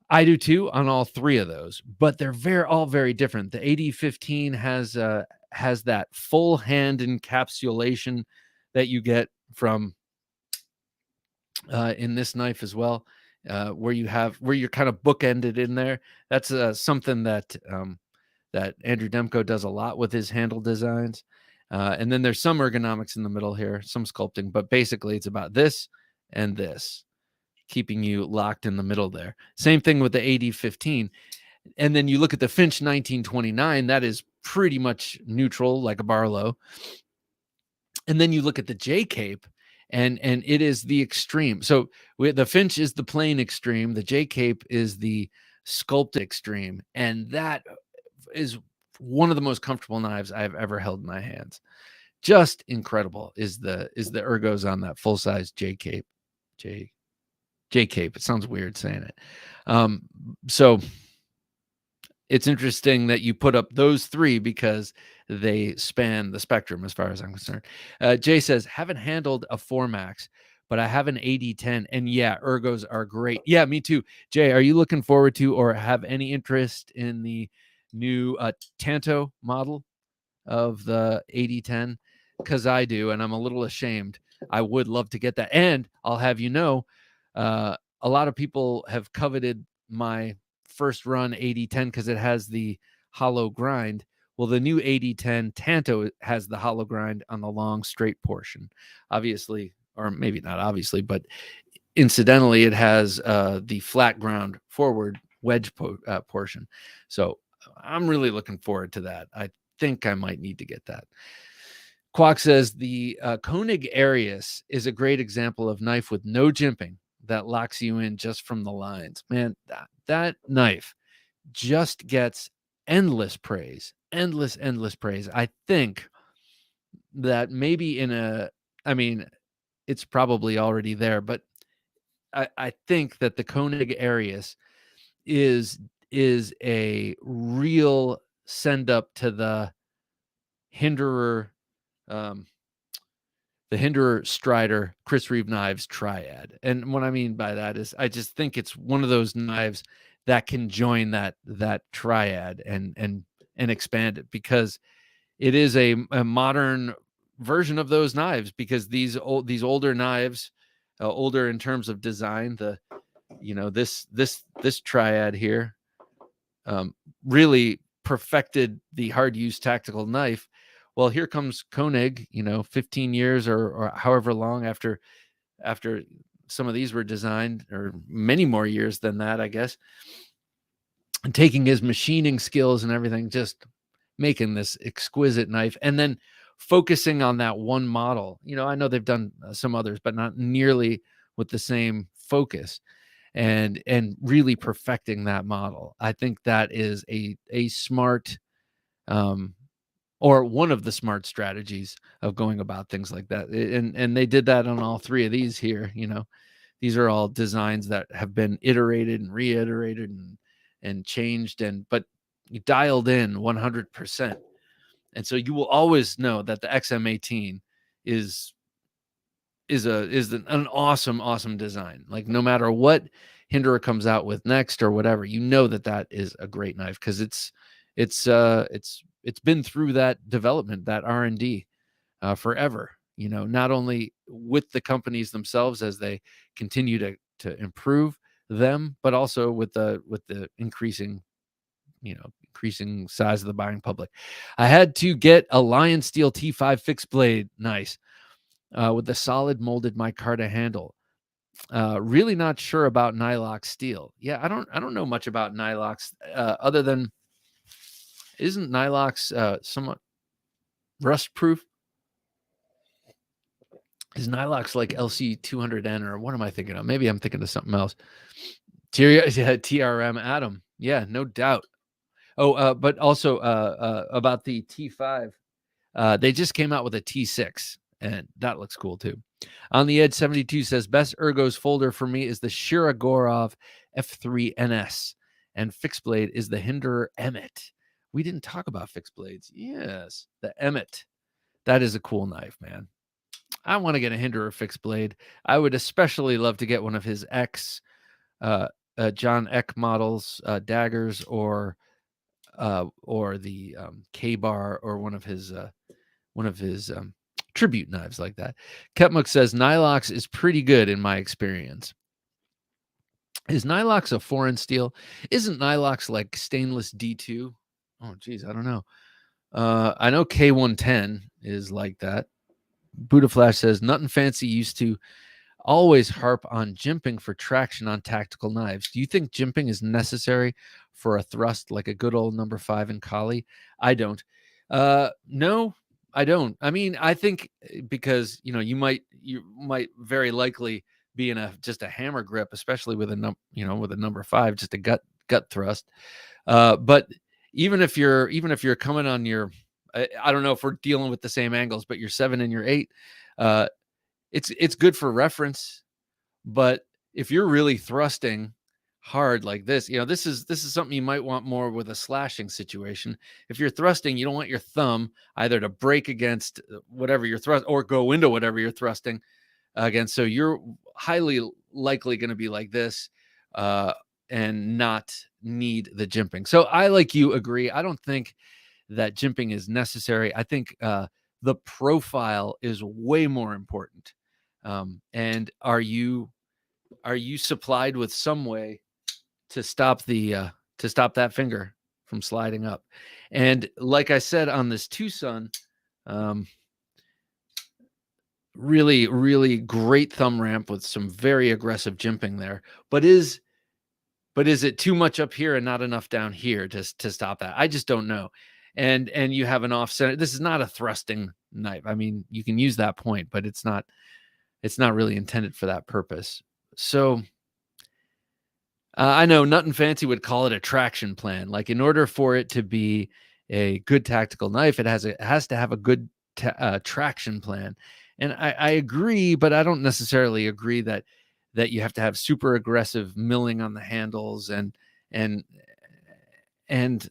A: I do too on all three of those, but they're all very different. The AD15 has that full hand encapsulation that you get from in this knife as well, where you're kind of bookended in there. That's something that Andrew Demko does a lot with his handle designs. And then there's some ergonomics in the middle here, some sculpting, but basically it's about this and this, keeping you locked in the middle there. Same thing with the AD15. And then you look at the Finch 1929, that is pretty much neutral, like a Barlow. And then you look at the J Cape, and it is the extreme. So the Finch is the plain extreme. The J Cape is the sculpted extreme. And that is one of the most comfortable knives I've ever held in my hands. Just incredible is the ergos on that full size J Cape. J Cape. It sounds weird saying it. So it's interesting that you put up those three because they span the spectrum as far as I'm concerned. Jay says, haven't handled a Formax, but I have an AD10. And yeah, ergos are great. Yeah, me too. Jay, are you looking forward to or have any interest in the new Tanto model of the AD10? Because I do, and I'm a little ashamed. I would love to get that. And I'll have you know, a lot of people have coveted my first run AD10 because it has the hollow grind. Well, the new AD10 Tanto has the hollow grind on the long straight portion. Obviously, or maybe not obviously, but incidentally, it has the flat ground forward wedge portion. So I'm really looking forward to that. I think I might need to get that. Quack says the Koenig Arius is a great example of knife with no jimping that locks you in just from the lines. Man, that knife just gets endless praise, endless praise. I think that maybe I mean, it's probably already there, but I think that the Koenig Arius is a real send up to Hinderer, um, the Hinderer Strider Chris Reeve knives triad. And what I mean by that is I just think it's one of those knives that can join that triad and expand it, because it is a modern version of those knives, because these older knives, older in terms of design, this triad here, really perfected the hard use tactical knife. Well, here comes Koenig, 15 years or however long after some of these were designed, or many more years than that, I guess, and taking his machining skills and everything, just making this exquisite knife, and then focusing on that one model. I know they've done some others, but not nearly with the same focus, and really perfecting that model. I think that is a smart, or one of the smart strategies of going about things like that. And they did that on all three of these here. These are all designs that have been iterated and reiterated and changed, but you dialed in 100%. And so you will always know that the XM18 is an awesome design. Like, no matter what Hinderer comes out with next or whatever, that is a great knife, because it's been through that development, that R&D, forever. Not only with the companies themselves as they continue to improve them, but also with the increasing size of the buying public. I had to get a Lion Steel T5 fixed blade, nice, with the solid molded micarta handle. Really not sure about Nylox steel. Yeah, I don't know much about Nylox, other than, isn't Nylox somewhat rust proof? Is Nylox like LC200N, or what am I thinking of? Maybe I'm thinking of something else. TRM Atom. Yeah, no doubt. Oh, but also about the T5, they just came out with a T6, and that looks cool too. On the Edge 72 says, best ergos folder for me is the Shirogorov F3NS, and fixed blade is the Hinderer Emmet. We didn't talk about fixed blades. Yes, the Emmet. That is a cool knife, man. I want to get a Hinderer fixed blade. I would especially love to get one of his John Eck models, daggers, or the K-bar, or one of his tribute knives like that. Ketmuk says Nylox is pretty good in my experience. Is Nylox a foreign steel? Isn't Nylox like stainless D2? Oh, geez, I don't know. I know K110 is like that. Buddha Flash says nothing fancy used to always harp on jimping for traction on tactical knives. Do you think jimping is necessary for a thrust like a good old number 5 in Kali? I don't. No, I don't. I mean, I think because you might very likely be in just a hammer grip, especially with a number 5, just a gut thrust. But even if you're coming on your, I don't know if we're dealing with the same angles, but your 7 and your 8, it's good for reference. But if you're really thrusting hard like this, this is something you might want more with a slashing situation. If you're thrusting, you don't want your thumb either to break against whatever you're thrust, or go into whatever you're thrusting against. So you're highly likely going to be like this, and not need the jimping. So I, like you, agree. I don't think that jimping is necessary. I think the profile is way more important. And are you supplied with some way to stop that finger from sliding up? And like I said on this Tucson, really, really great thumb ramp with some very aggressive jimping there. But is it too much up here and not enough down here to stop that? I just don't know. And you have an offset. This is not a thrusting knife. I mean, you can use that point, but it's not really intended for that purpose. So I know Nut and Fancy would call it a traction plan. Like in order for it to be a good tactical knife, it has to have a good traction plan. And I agree, but I don't necessarily agree that you have to have super aggressive milling on the handles and and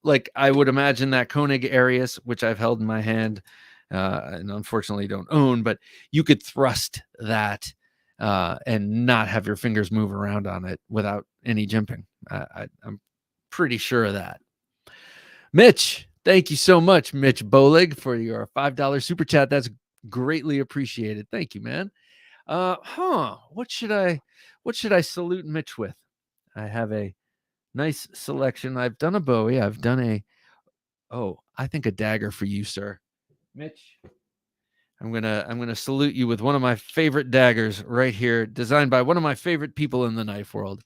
A: like I would imagine that Koenig Arius, which I've held in my hand, and unfortunately don't own, but you could thrust that and not have your fingers move around on it without any jimping. I'm pretty sure of that. Mitch, thank you so much, Mitch Bolig, for your $5 super chat. That's greatly appreciated. Thank you, man. What should I salute Mitch with? I have a nice selection. I've done a Bowie. I've done I think a dagger for you, sir. Mitch, I'm gonna salute you with one of my favorite daggers right here, designed by one of my favorite people in the knife world,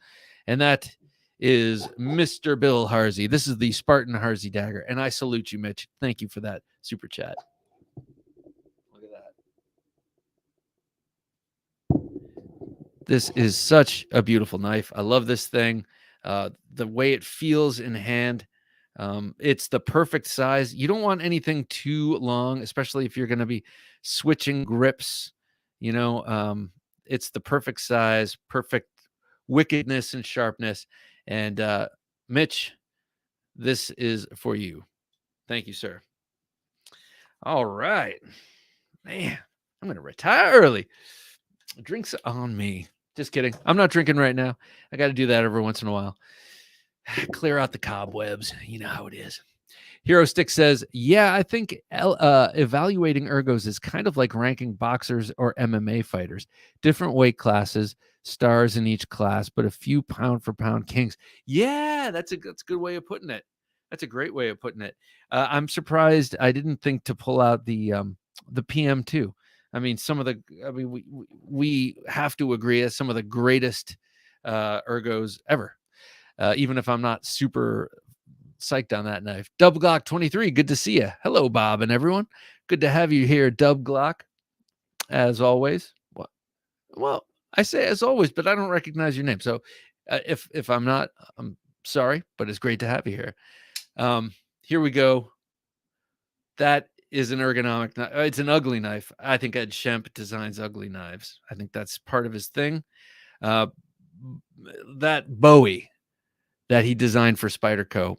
A: and that is Mr. Bill Harzi. This is the Spartan Harzi dagger, and I salute you, Mitch. Thank you for that super chat. Look at that. This is such a beautiful knife. I love this thing. The way it feels in hand. It's the perfect size. You don't want anything too long, especially if you're going to be switching grips. It's the perfect size, perfect wickedness and sharpness. And Mitch, this is for you. Thank you, sir. All right, man, I'm going to retire early. Drinks on me. Just kidding. I'm not drinking right now. I got to do that every once in a while. Clear out the cobwebs. You know how it is. Hero Stick says, yeah, I think evaluating ergos is kind of like ranking boxers or MMA fighters. Different weight classes, stars in each class, but a few pound for pound kings. Yeah, that's a good way of putting it. That's a great way of putting it. I'm surprised I didn't think to pull out the PM2. I mean, we have to agree as some of the greatest ergos ever. Even if I'm not super psyched on that knife. Dub Glock 23, good to see you. Hello, Bob and everyone. Good to have you here, Dub Glock, as always. Well, I say as always, but I don't recognize your name. So if I'm not, I'm sorry, but it's great to have you here. Here we go. That is an ergonomic knife. It's an ugly knife. I think Ed Shemp designs ugly knives. I think that's part of his thing. That Bowie that he designed for Spyderco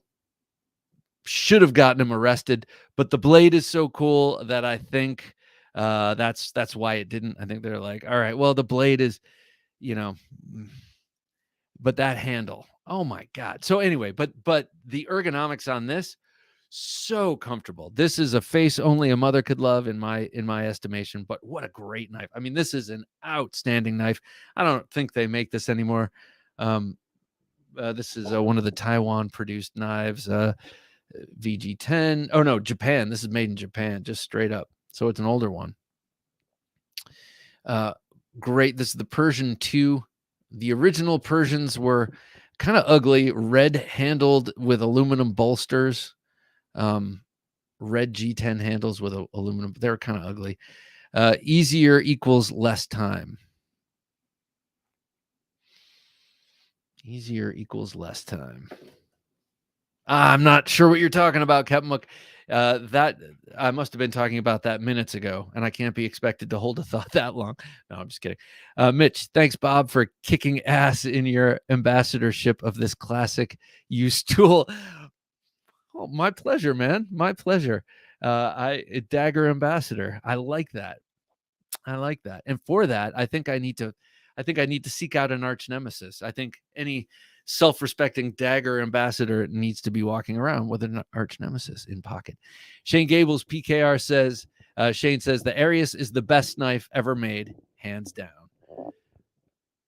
A: should have gotten him arrested, but the blade is so cool that I think that's why it didn't. I think they're like, all right, well, the blade is, but that handle, oh my God. So anyway, but the ergonomics on this, so comfortable. This is a face only a mother could love in my estimation, but what a great knife. I mean, this is an outstanding knife. I don't think they make this anymore. This is one of the Taiwan produced knives. VG10. Oh no, Japan. This is made in Japan, just straight up. So it's an older one. Great. This is the Persian 2. The original Persians were kind of ugly, red handled with aluminum bolsters. Red G10 handles with aluminum. They're kind of ugly. Easier equals less time. Easier equals less time. I'm not sure what you're talking about, Captain Mook. That I must have been talking about that minutes ago, and I can't be expected to hold a thought that long. No, I'm just kidding. Mitch, thanks, Bob, for kicking ass in your ambassadorship of this classic used tool. Oh, my pleasure, man. My pleasure. Dagger ambassador. I like that. I like that. And for that, I think I need to seek out an arch nemesis. I think any self-respecting Dagger ambassador needs to be walking around with an arch nemesis in pocket. Shane Gables PKR says, Shane says the Arius is the best knife ever made, hands down.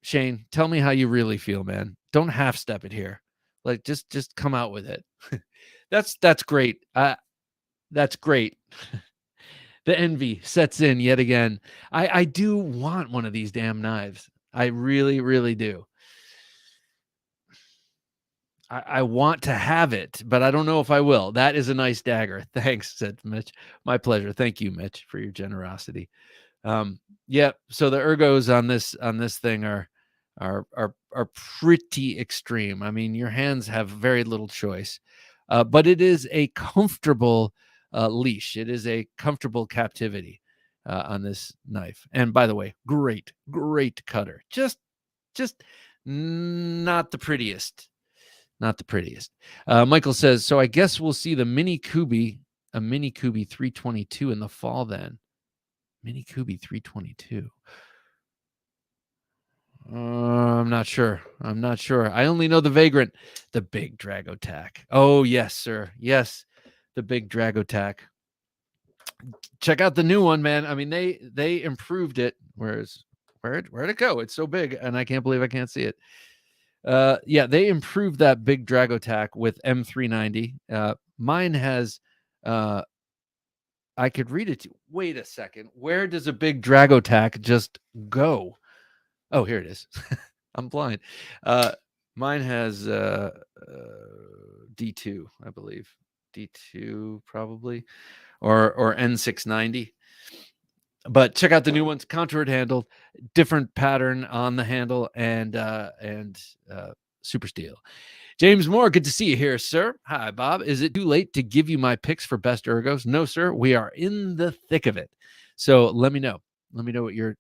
A: Shane, tell me how you really feel, man. Don't half step it here. Like just come out with it. That's great. That's great. The envy sets in yet again. I do want one of these damn knives. I really, really do. I want to have it, but I don't know if I will. That is a nice dagger. Thanks, said Mitch. My pleasure. Thank you, Mitch, for your generosity. Yeah. So the ergos on this thing are are pretty extreme. I mean, your hands have very little choice, but it is a comfortable leash. It is a comfortable captivity on this knife. And by the way, great cutter. Just not the prettiest. Not the prettiest. Michael says, so I guess we'll see the Mini Kubi, a Mini Kubi 322 in the fall then. Mini Kubi 322. I'm not sure. I only know the Vagrant, the big Dragotac. Oh, yes, sir. Yes, the big Dragotac. Check out the new one, man. I mean, they improved it. Where'd it go? It's so big, and I can't believe I can't see it. Yeah, they improved that big Dragotac with M390. Mine has I could read it to you. Wait a second. Where does a big Dragotac just go? Oh, here it is. I'm blind. Mine has D2, I believe. D2 probably, or N690. But check out the new ones, contoured handle, different pattern on the handle, and super steel. James Moore, good to see you here, sir. Hi, Bob. Is it too late to give you my picks for best ergos? No, sir. We are in the thick of it. So let me know. Let me know what your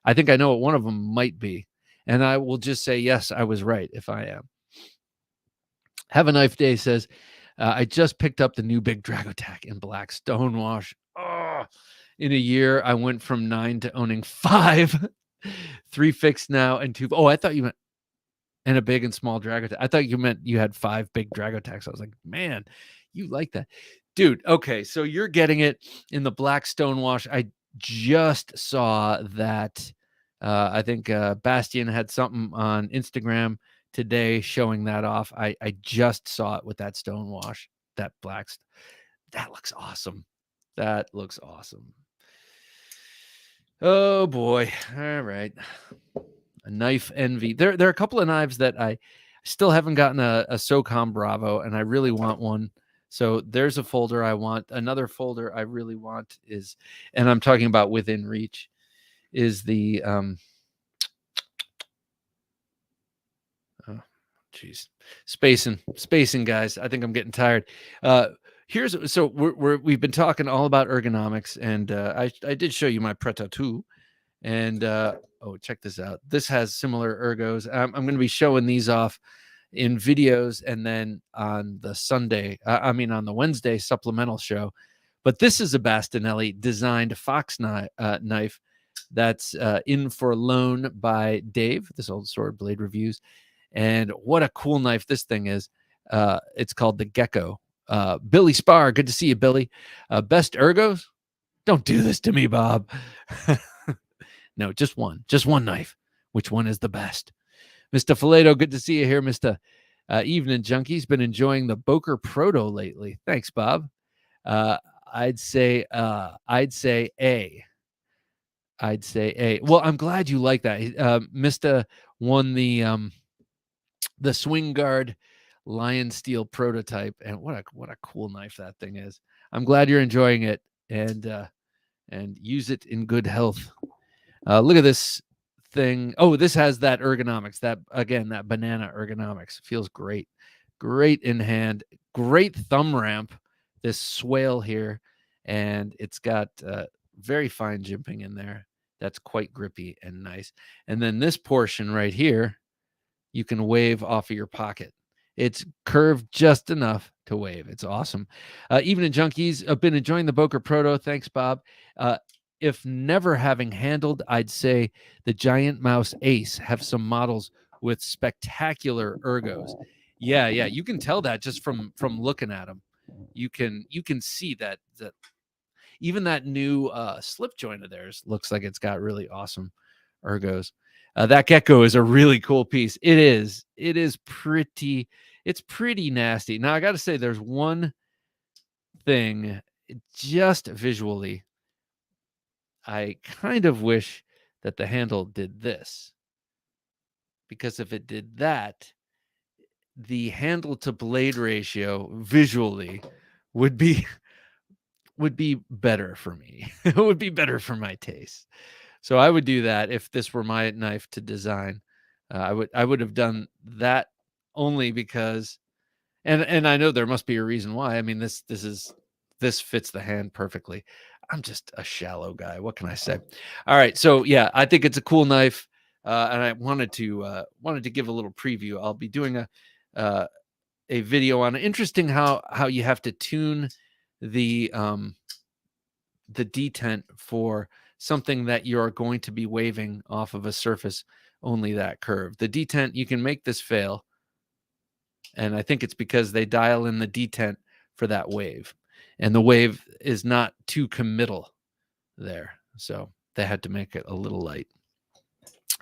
A: I think I know what one of them might be. And I will just say, yes, I was right if I am. Have a Knife Day says, I just picked up the new big Dragotac in black stonewash. Oh, in a year, I went from 9 to owning 5. 3 fixed now and 2. Oh, I thought you meant and a big and small Dragotac. I thought you meant you had 5 big Dragotacs. I was like, man, you like that. Dude, okay, so you're getting it in the black stonewash. I just saw that. I think Bastian had something on Instagram today showing that off. I just saw it with that stonewash, that black. That looks awesome. That looks awesome. Oh boy. All right. A knife envy. There are a couple of knives that I still haven't gotten a SOCOM Bravo, and I really want one. So there's a folder I want. Another folder I really want is, and I'm talking about within reach, is the spacing guys. I think I'm getting tired. We've been talking all about ergonomics, and I did show you my Prêt-à-tout, and oh, check this out. This has similar ergos. I'm going to be showing these off in videos, and then on the on the Wednesday supplemental show. But this is a Bastinelli designed fox knife that's in for loan by Dave, this old sword blade reviews. And what a cool knife this thing is. It's called the Gecko. Billy Spar, good to see you, Billy. Best ergos? Don't do this to me, Bob. No, just one knife. Which one is the best? Mr. Fileto, good to see you here, Mr. Evening Junkie's been enjoying the Boker Proto lately. Thanks, Bob. I'd say A. Well, I'm glad you like that. Mr. won the Swing Guard Lion Steel prototype, and what a cool knife that thing is. I'm glad you're enjoying it, and use it in good health. Look at this thing. Oh, this has that ergonomics. That banana ergonomics feels great in hand. Great thumb ramp. This swale here, and it's got very fine jimping in there. That's quite grippy and nice. And then this portion right here, you can wave off of your pocket. It's curved just enough to wave. It's awesome. Evening Junkies, I've been enjoying the Boker Proto. Thanks, Bob. If never having handled, I'd say the Giant Mouse Ace have some models with spectacular ergos. Yeah, you can tell that just from looking at them. You can see that even that new slip joint of theirs looks like it's got really awesome ergos. That Gecko is a really cool piece. It is pretty. It's pretty nasty. Now I got to say, there's one thing, just visually, I kind of wish that the handle did this, because if it did that, the handle to blade ratio visually would be better for me. It would be better for my taste. So I would do that if this were my knife to design. I would have done that only because, and I know there must be a reason why. I mean, this fits the hand perfectly. I'm just a shallow guy. What can I say? All right, so yeah, I think it's a cool knife, and I wanted to give a little preview. I'll be doing a video on it. Interesting how you have to tune the detent for something that you're going to be waving off of a surface only that curve. The detent, you can make this fail, and I think it's because they dial in the detent for that wave, and the wave is not too committal there, so they had to make it a little light.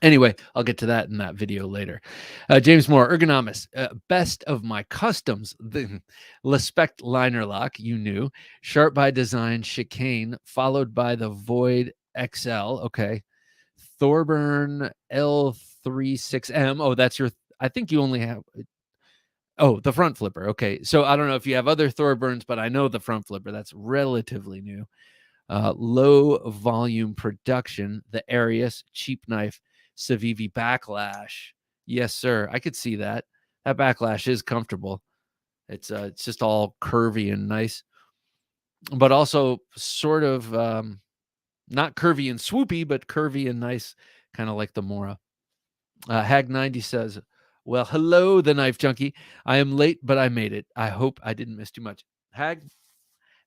A: Anyway, I'll get to that in that video later. James Moore, Ergonomics, best of my customs, the Lespect liner lock, you knew, Sharp by Design chicane, followed by the Void XL, okay, Thorburn L36M, oh, that's your, I think you only have, oh, the front flipper, okay, so I don't know if you have other Thorburns, but I know the front flipper, that's relatively new. Low volume production, the Arius cheap knife, Civivi backlash. Yes, sir. I could see that. That backlash is comfortable. It's just all curvy and nice, but also sort of not curvy and swoopy, but curvy and nice, kind of like the Mora. Hag90 says, well, hello, the Knife Junkie. I am late, but I made it. I hope I didn't miss too much. Hag,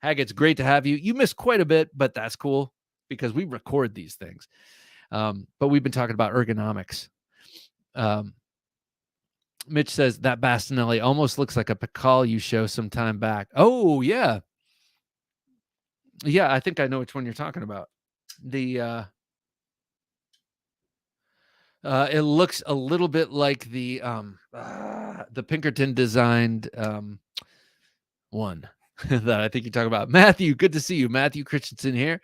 A: it's great to have you. You missed quite a bit, but that's cool because we record these things. But we've been talking about ergonomics. Mitch says that Bastinelli almost looks like a Pical you show some time back. Oh, yeah. Yeah, I think I know which one you're talking about. The it looks a little bit like the Pinkerton designed one that I think you're talking about. Matthew, good to see you. Matthew Christensen here.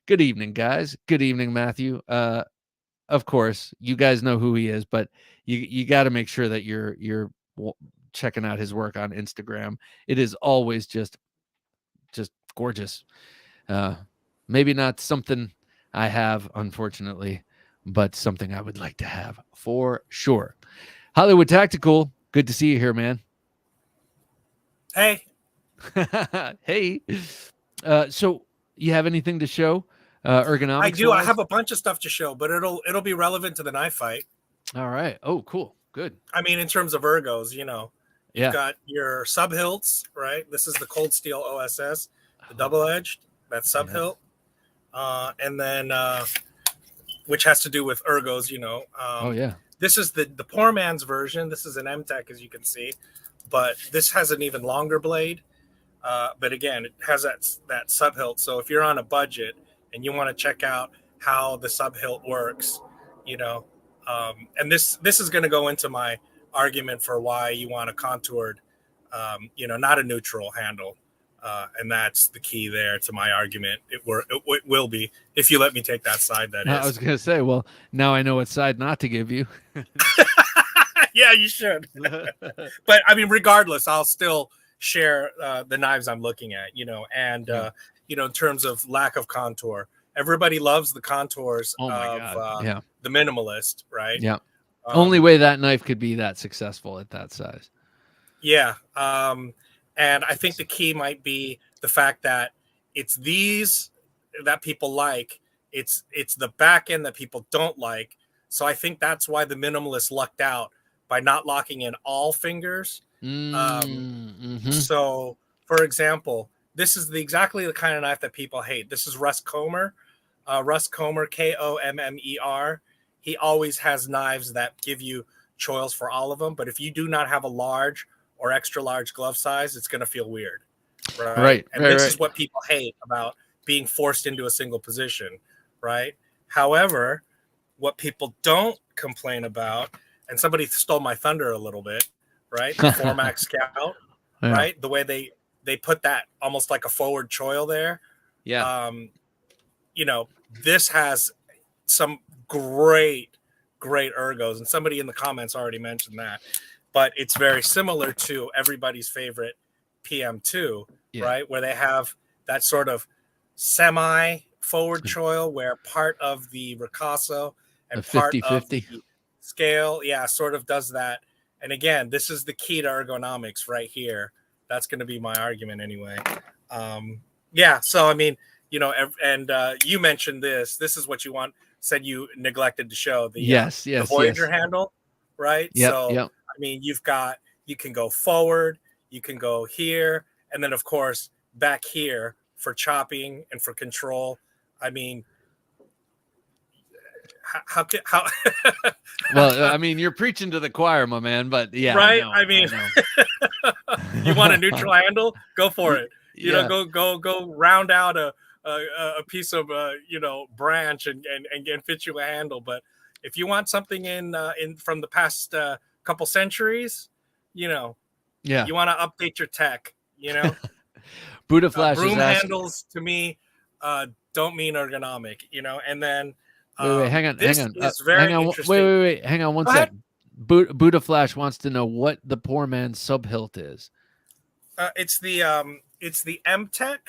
A: Good evening, guys. Good evening, Matthew. Of course, you guys know who he is, but you got to make sure that you're checking out his work on Instagram. It is always just gorgeous. Maybe not something I have, unfortunately, but something I would like to have for sure. Hollywood Tactical, good to see you here, man.
B: Hey.
A: Hey. So you have anything to show? Ergonomics.
B: I do. I have a bunch of stuff to show, but it'll be relevant to the knife fight.
A: All right. Oh, cool. Good.
B: I mean, in terms of ergos, you've got your sub hilts, right? This is the Cold Steel OSS, the double edged, that sub hilt, and then which has to do with ergos.
A: Oh yeah.
B: This is the poor man's version. This is an M-Tech, as you can see, but this has an even longer blade. But again, it has that sub hilt. So if you're on a budget and you want to check out how the sub hilt works, and this is going to go into my argument for why you want a contoured, not a neutral handle. And that's the key there to my argument. It will be, if you let me take that side, that is.
A: I was going to say, well, now I know what side not to give you.
B: Yeah, you should. But I mean, regardless, I'll still share the knives I'm looking at, and in terms of lack of contour, everybody loves the contours of the minimalist, right?
A: Yeah. Only way that knife could be that successful at that size.
B: Yeah. And I think the key might be the fact that it's these that people like. It's the back end that people don't like. So I think that's why the minimalists lucked out by not locking in all fingers. So, for example, this is exactly the kind of knife that people hate. This is Russ Comer. Russ Comer, Kommer. He always has knives that give you choils for all of them. But if you do not have a large or extra large glove size, it's going to feel weird. Right. And this is what people hate about being forced into a single position. Right. However, what people don't complain about, and somebody stole my thunder a little bit, right? The Formax Scout, right? The way they put that almost like a forward choil there.
A: Yeah.
B: This has some great ergos, and somebody in the comments already mentioned that. But it's very similar to everybody's favorite PM2, right? Where they have that sort of semi forward choil where part of the ricasso and part of the scale, yeah, sort of does that. And again, this is the key to ergonomics right here. That's going to be my argument anyway. Yeah, so I mean, you know, and you mentioned this. This is what you want. Said you neglected to show the Voyager handle, right?
A: Yep,
B: So
A: yep.
B: I mean, you can go forward, you can go here, and then of course back here for chopping and for control. I mean, how
A: Well, I mean, you're preaching to the choir, my man, but yeah,
B: right?
A: I
B: mean,
A: know.
B: You want a neutral handle? Go for it. You
A: Yeah.
B: know, go round out a piece of you know, branch and fit you a handle. But if you want something in from the past couple centuries, you know,
A: yeah,
B: you want to update your tech. You know,
A: Buddha Flash
B: broom
A: is asking,
B: handles to me don't mean ergonomic. You know, and then
A: wait, hang on,
B: this is very interesting.
A: Wait, hang on one second. Buddha Flash wants to know what the poor man's sub hilt is.
B: It's the MTech,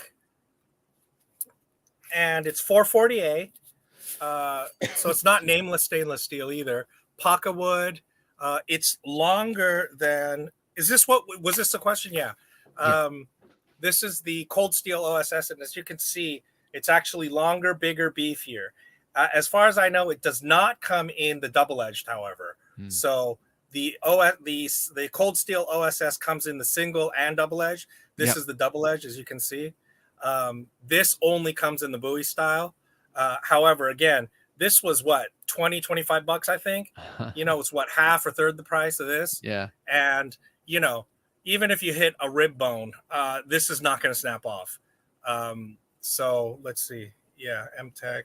B: and it's 440A. So it's not nameless stainless steel either. Paca wood. It's longer than. Is this what was this the question? Yeah. This is the cold steel OSS, and as you can see, it's actually longer, bigger, beefier. As far as I know, it does not come in the double edged, however. So the cold steel OSS comes in the single and double edge. This is the double edge, as you can see. This only comes in the Bowie style. However, again, this was what, 25 bucks, I think. You know, it's what, half or third the price of this.
A: Yeah.
B: And, you know, even if you hit a rib bone, this is not going to snap off. So let's see. Yeah, MTech.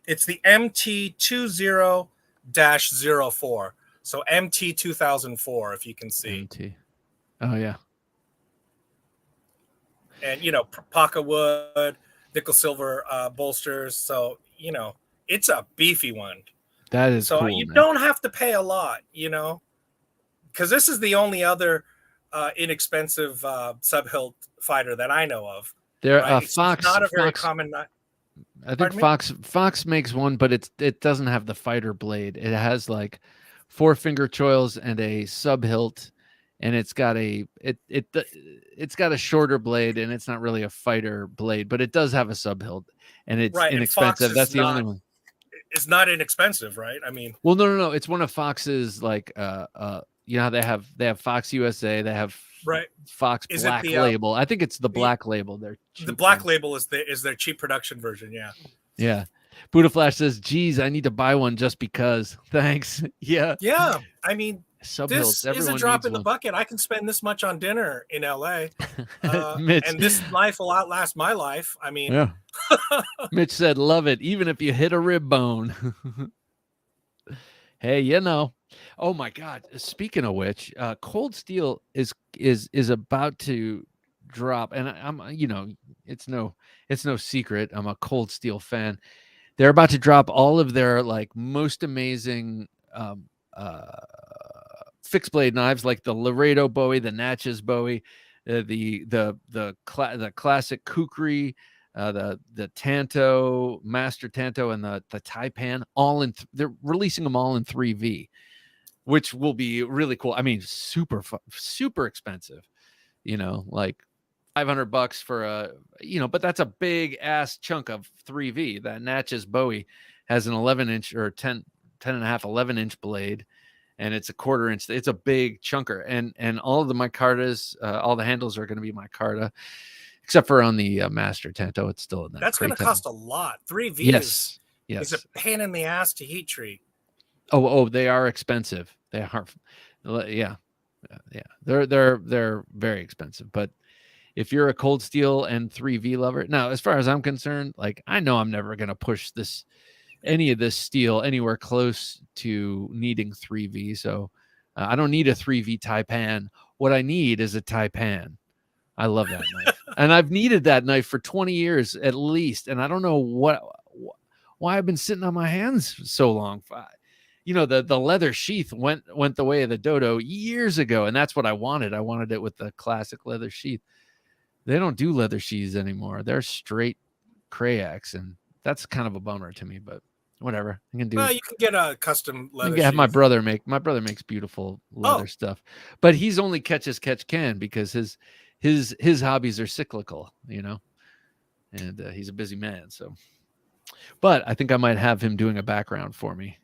B: It's the MT20-04. So MT 2004, if you can see.
A: MT. Oh, yeah.
B: And, you know, Paca wood, nickel silver bolsters. So, you know, it's a beefy one.
A: That is
B: so
A: cool,
B: you
A: man.
B: don't have to pay a lot, you know, because this is the only other inexpensive sub-hilt fighter that I know of.
A: There,
B: right?
A: Fox.
B: It's not a very common.
A: I think Fox makes one, but it doesn't have the fighter blade. It has like 4 finger choils and a sub hilt, and it's got a shorter blade, and it's not really a fighter blade, but it does have a sub hilt, and it's inexpensive. That's the only one.
B: It's not inexpensive, right? I mean,
A: well, no. It's one of Fox's, like you know how they have Fox USA, they have Fox Black Label. I think it's the Black Label.
B: The Black Label is their cheap production version. Yeah.
A: Yeah. Buddha Flash says, "Geez, I need to buy one just because." Thanks. Yeah.
B: Yeah. I mean,
A: Sub-hilts,
B: this is a drop in the bucket. I can spend this much on dinner in LA, and this life will outlast my life. I mean,
A: yeah. Mitch said, "Love it, even if you hit a rib bone." Hey, you know. Oh my God! Speaking of which, Cold Steel is about to drop, and I'm, you know, it's no secret. I'm a Cold Steel fan. They're about to drop all of their like most amazing fixed blade knives, like the Laredo Bowie, the Natchez Bowie, the classic Kukri, the Tanto, Master Tanto, and the Taipan. All in, they're releasing them all in 3V. Which will be really cool. I mean, super expensive, you know, like $500 for a, you know, but that's a big ass chunk of 3V. That Natchez Bowie has an 11-inch or 10 and a half, 11-inch blade, and it's a 1/4 inch. It's a big chunker, and all of the micartas, all the handles are going to be micarta, except for on the Master Tanto. It's still in that.
B: That's going to cost a lot. 3V
A: yes.
B: is a pain in the ass to heat treat.
A: Oh, they are expensive. They are, yeah. They're very expensive. But if you're a Cold Steel and 3V lover, now as far as I'm concerned, like I know I'm never gonna push any of this steel anywhere close to needing 3V. So I don't need a 3V Taipan. What I need is a Taipan. I love that knife, and I've needed that knife for 20 years at least, and I don't know why I've been sitting on my hands so long. You know, the leather sheath went the way of the dodo years ago, and that's what I wanted. I wanted it with the classic leather sheath. They don't do leather sheaths anymore. They're straight Krayax, and that's kind of a bummer to me. But whatever. I can do.
B: Well, you can get a custom
A: I
B: leather
A: can have
B: sheath.
A: my brother makes beautiful leather
B: Oh,
A: stuff, but he's only catch as catch can because his hobbies are cyclical, and he's a busy man. So, but I think I might have him doing a background for me,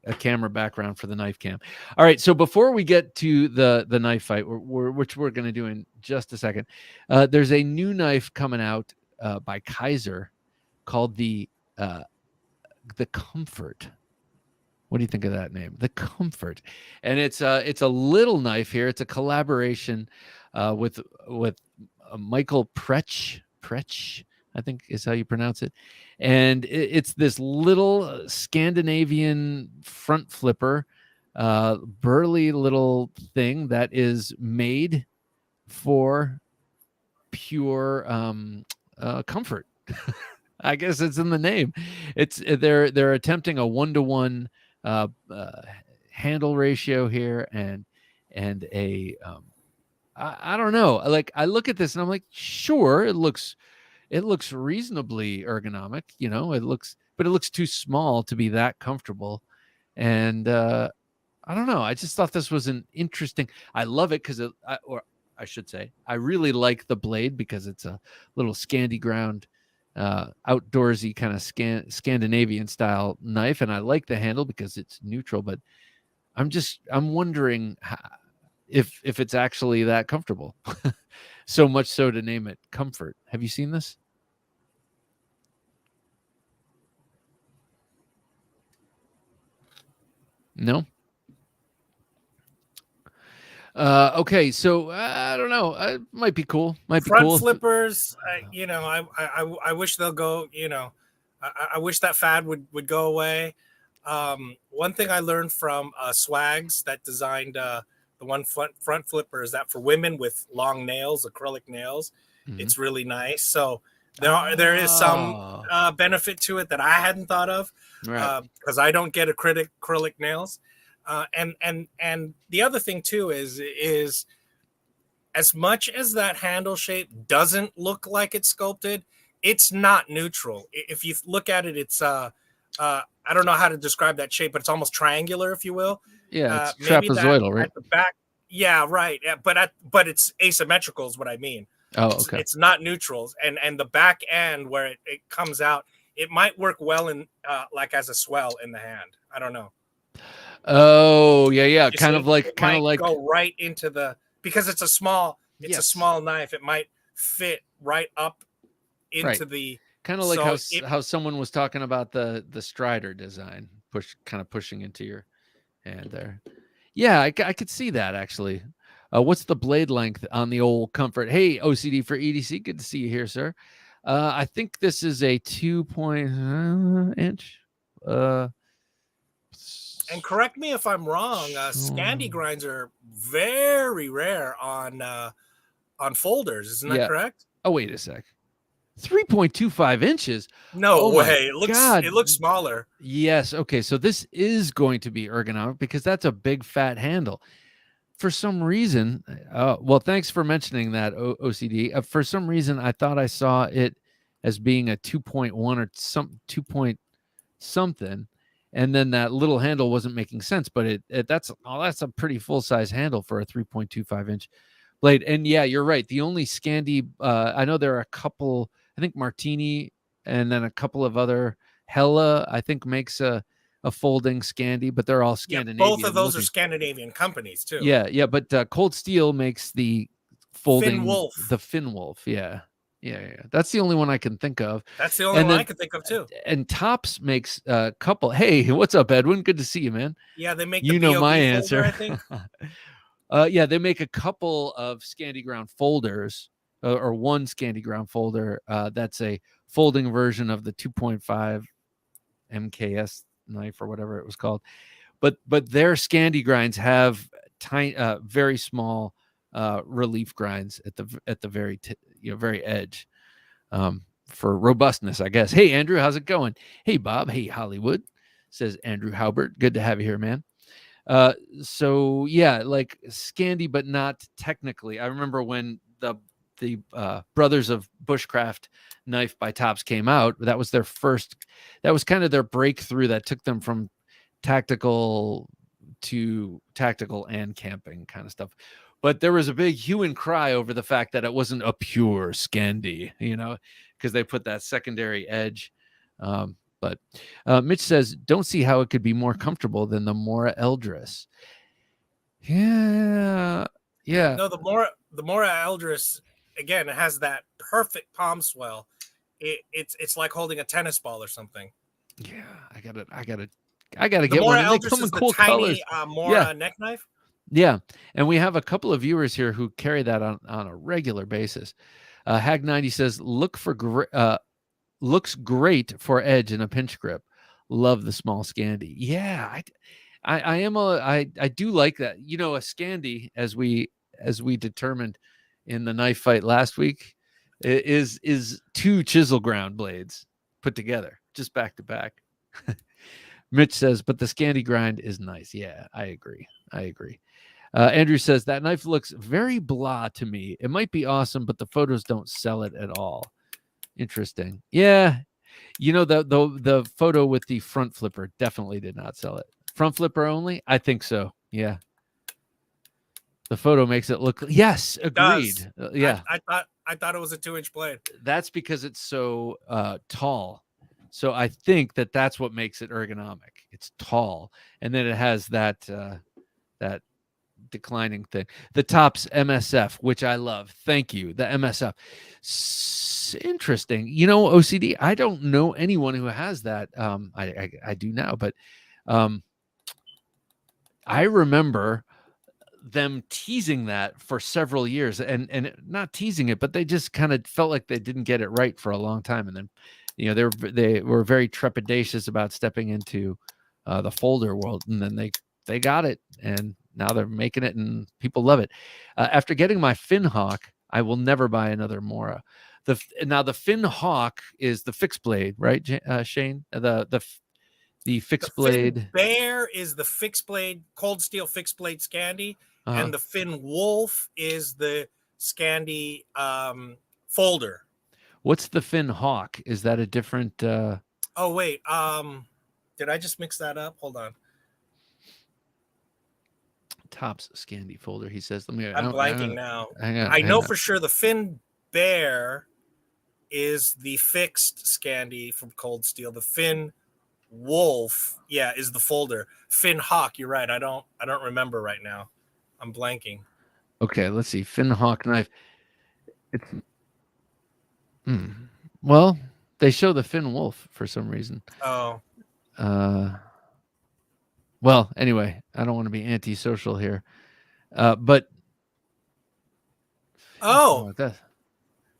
A: a camera background for the knife cam. All right. So before we get to the knife fight, which we're going to do in just a second, there's a new knife coming out by Kaiser called the Comfort. What do you think of that name? The Comfort. And it's a little knife here. It's a collaboration with Michael Pretsch, I think is how you pronounce it. And it's this little Scandinavian front flipper, burly little thing that is made for pure comfort. I guess it's in the name. They're attempting a 1-to-1 handle ratio here, and a I don't know. Like, I look at this and I'm like, sure, it looks reasonably ergonomic. But it looks too small to be that comfortable. And I don't know. I just thought this was an interesting. I love it because or I should say, I really like the blade because it's a little Scandi ground, outdoorsy kind of Scandinavian style knife, and I like the handle because it's neutral. But I'm wondering if it's actually that comfortable. So much so to name it Comfort. Have you seen this? No. Okay, so I don't know. It might be cool.
B: front flippers. I wish they'll go. I wish that fad would go away. One thing I learned from Swags that designed the one front flipper is that for women with long nails, acrylic nails, it's really nice. So there is some benefit to it that I hadn't thought of, because I don't get acrylic nails. And the other thing too is as much as that handle shape doesn't look like it's sculpted, it's not neutral. If you look at it, it's I don't know how to describe that shape, but it's almost triangular, if you will.
A: Yeah, it's trapezoidal, right?
B: At the back, yeah, right. Yeah, but it's asymmetrical is what I mean.
A: Oh, okay.
B: It's not neutrals, and the back end where it comes out, it might work well in like as a swell in the hand. I don't know.
A: Oh, yeah. Kind of like
B: go right into because it's a small knife. It might fit right up into the
A: kind of like how someone was talking about the Strider design, pushing into your hand there. Yeah, I could see that actually. What's the blade length on the old Comfort? Hey, OCD for EDC, good to see you here, sir. I think this is a 2-inch.
B: And correct me if I'm wrong. Scandi grinds are very rare on folders. Isn't that correct?
A: Oh, wait a sec. 3.25 inches.
B: No way. It looks smaller.
A: Yes. Okay. So this is going to be ergonomic because that's a big fat handle. For some reason, well, thanks for mentioning that, OCD. For some reason, I thought I saw it as being a 2.1 or 2 point something, and then that little handle wasn't making sense. But that's a pretty full size handle for a 3.25 inch blade. And yeah, you're right. The only Scandi, I know there are a couple. I think Martini and then a couple of other. Hella, I think, makes a folding Scandi, but they're all Scandinavian.
B: Yeah, both of those are Scandinavian companies too.
A: Yeah. But Cold Steel makes the folding
B: the
A: Finn Wolf. Yeah. That's the only one I can think of.
B: That's the only one I can think of too.
A: And Tops makes a couple. Hey, what's up, Edwin? Good to see you, man.
B: Yeah, they make.
A: You know my answer.
B: I think.
A: Yeah, they make a couple of Scandi ground folders, or one Scandi ground folder. That's a folding version of the 2.5 MKS knife or whatever it was called. But their Scandi grinds have tiny, very small relief grinds at the very very edge, for robustness, I guess. Hey, Andrew, how's it going? Hey, Bob. Hey, Hollywood, says Andrew Haubert. Good to have you here, man. So yeah, like Scandi, but not technically. I remember when the Brothers of Bushcraft knife by Tops came out, that was their first. That was kind of their breakthrough that took them from tactical to tactical and camping kind of stuff. But there was a big hue and cry over the fact that it wasn't a pure Scandi, because they put that secondary edge. But Mitch says, don't see how it could be more comfortable than the Mora Eldris. Yeah.
B: No, the Mora Eldris, again, it has that perfect palm swell. It's like holding a tennis ball or something.
A: Yeah, I gotta get
B: Mora
A: one. And they
B: Eldris
A: come in
B: is
A: cool
B: the tiny
A: colors.
B: Mora neck knife.
A: Yeah, and we have a couple of viewers here who carry that on a regular basis. Hag90 says, looks great for edge and a pinch grip. Love the small Scandi. Yeah, I do like that. A Scandi, as we determined in the knife fight last week, is two chisel ground blades put together, just back to back. Mitch says, but the Scandi grind is nice. Yeah, I agree. Andrew says, that knife looks very blah to me. It might be awesome, but the photos don't sell it at all. Interesting. Yeah. The photo with the front flipper definitely did not sell it. Front flipper only? I think so. Yeah. The photo makes it look. Yes, agreed. Yeah.
B: I thought it was a 2-inch blade.
A: That's because it's so tall. So I think that's what makes it ergonomic. It's tall, and then it has that declining thing. The Tops MSF, which I love. Thank you. The MSF. Interesting. OCD, I don't know anyone who has that. I do now, but I remember them teasing that for several years, and not teasing it, but they just kind of felt like they didn't get it right for a long time. And then, they were very trepidatious about stepping into the folder world, and then they got it, and now they're making it, and people love it. After getting my Fin Hawk, I will never buy another Mora. Now the Fin Hawk is the fixed blade, right, Shane? The fixed blade.
B: Fin Bear is the fixed blade, cold steel fixed blade Scandi, and the Fin Wolf is the Scandi folder.
A: What's the Fin Hawk? Is that a different?
B: Oh wait, did I just mix that up? Hold on.
A: Tops Scandi folder. He says, "I'm
B: blanking now. I know for sure the Fin Bear is the fixed Scandi from cold steel. The Fin Wolf, is the folder. Fin Hawk, you're right. I don't remember right now. I'm blanking.
A: Okay, let's see. Fin Hawk knife. It's well, they show the Fin Wolf for some reason.
B: Oh.
A: Well, anyway, I don't want to be antisocial here. But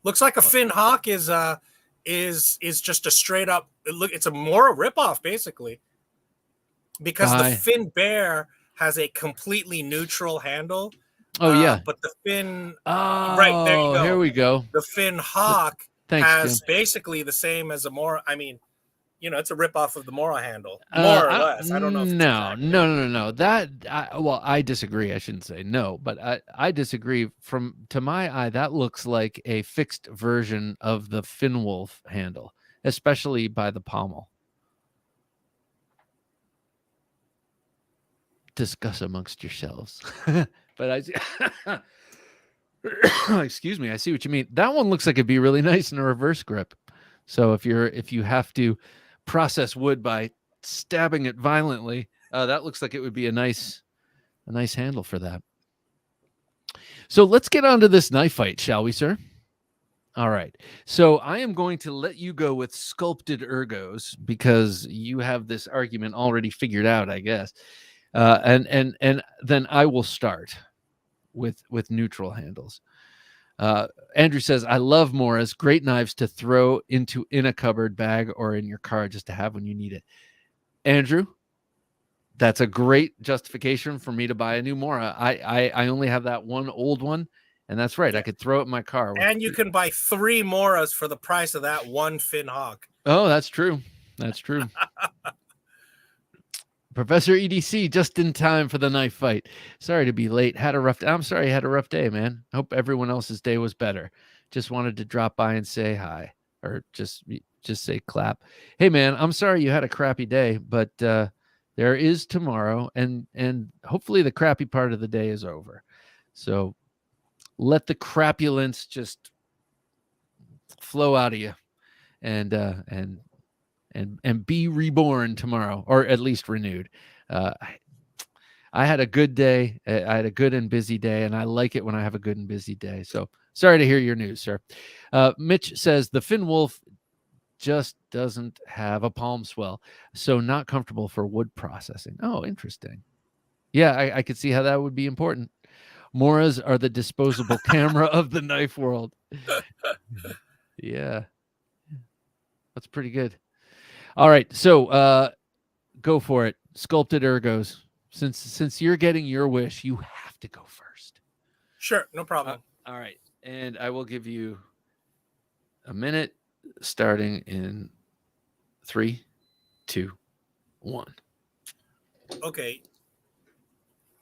B: looks like a Fin Hawk is just a straight up it's a Mora ripoff basically, because the Fin Bear has a completely neutral handle. But the Fin right there you go.
A: Here we go.
B: The Fin Hawk
A: has
B: Jim. Basically the same as a Mora. I mean, it's a ripoff of the Mora handle, more or less. I don't know.
A: No. I disagree. I shouldn't say no, but I disagree. To my eye, that looks like a fixed version of the Fin Wolf handle, especially by the pommel. Discuss amongst yourselves. But excuse me, I see what you mean. That one looks like it'd be really nice in a reverse grip. So if you have to process wood by stabbing it violently, that looks like it would be a nice handle for that. So let's get on to this knife fight, shall we, sir? All right. So I am going to let you go with sculpted ergos because you have this argument already figured out, I guess. And then I will start with neutral handles. Andrew says, I love Moras, great knives to throw in a cupboard bag or in your car just to have when you need it. Andrew, that's a great justification for me to buy a new Mora. I only have that one old one, and that's right. I could throw it in my car.
B: And you can buy 3 Moras for the price of that one Fin Hawk.
A: Oh, that's true. That's true. Professor EDC, just in time for the knife fight. Sorry to be late. I'm sorry I had a rough day, man. Hope everyone else's day was better. Just wanted to drop by and say hi, or just say clap. Hey, man, I'm sorry you had a crappy day, but there is tomorrow, and hopefully the crappy part of the day is over. So let the crapulence just flow out of you, and be reborn tomorrow, or at least renewed. I had a good day. I had a good and busy day, and I like it when I have a good and busy day. So sorry to hear your news, sir. Mitch says the Finn Wolf just doesn't have a palm swell, so not comfortable for wood processing. Oh, interesting. Yeah, I could see how that would be important. Moras are the disposable camera of the knife world. Yeah, that's pretty good. All right, so go for it. Sculpted ergos. Since you're getting your wish, you have to go first.
B: Sure, no problem.
A: All right, and I will give you a minute, starting in 3, 2, 1.
B: Okay.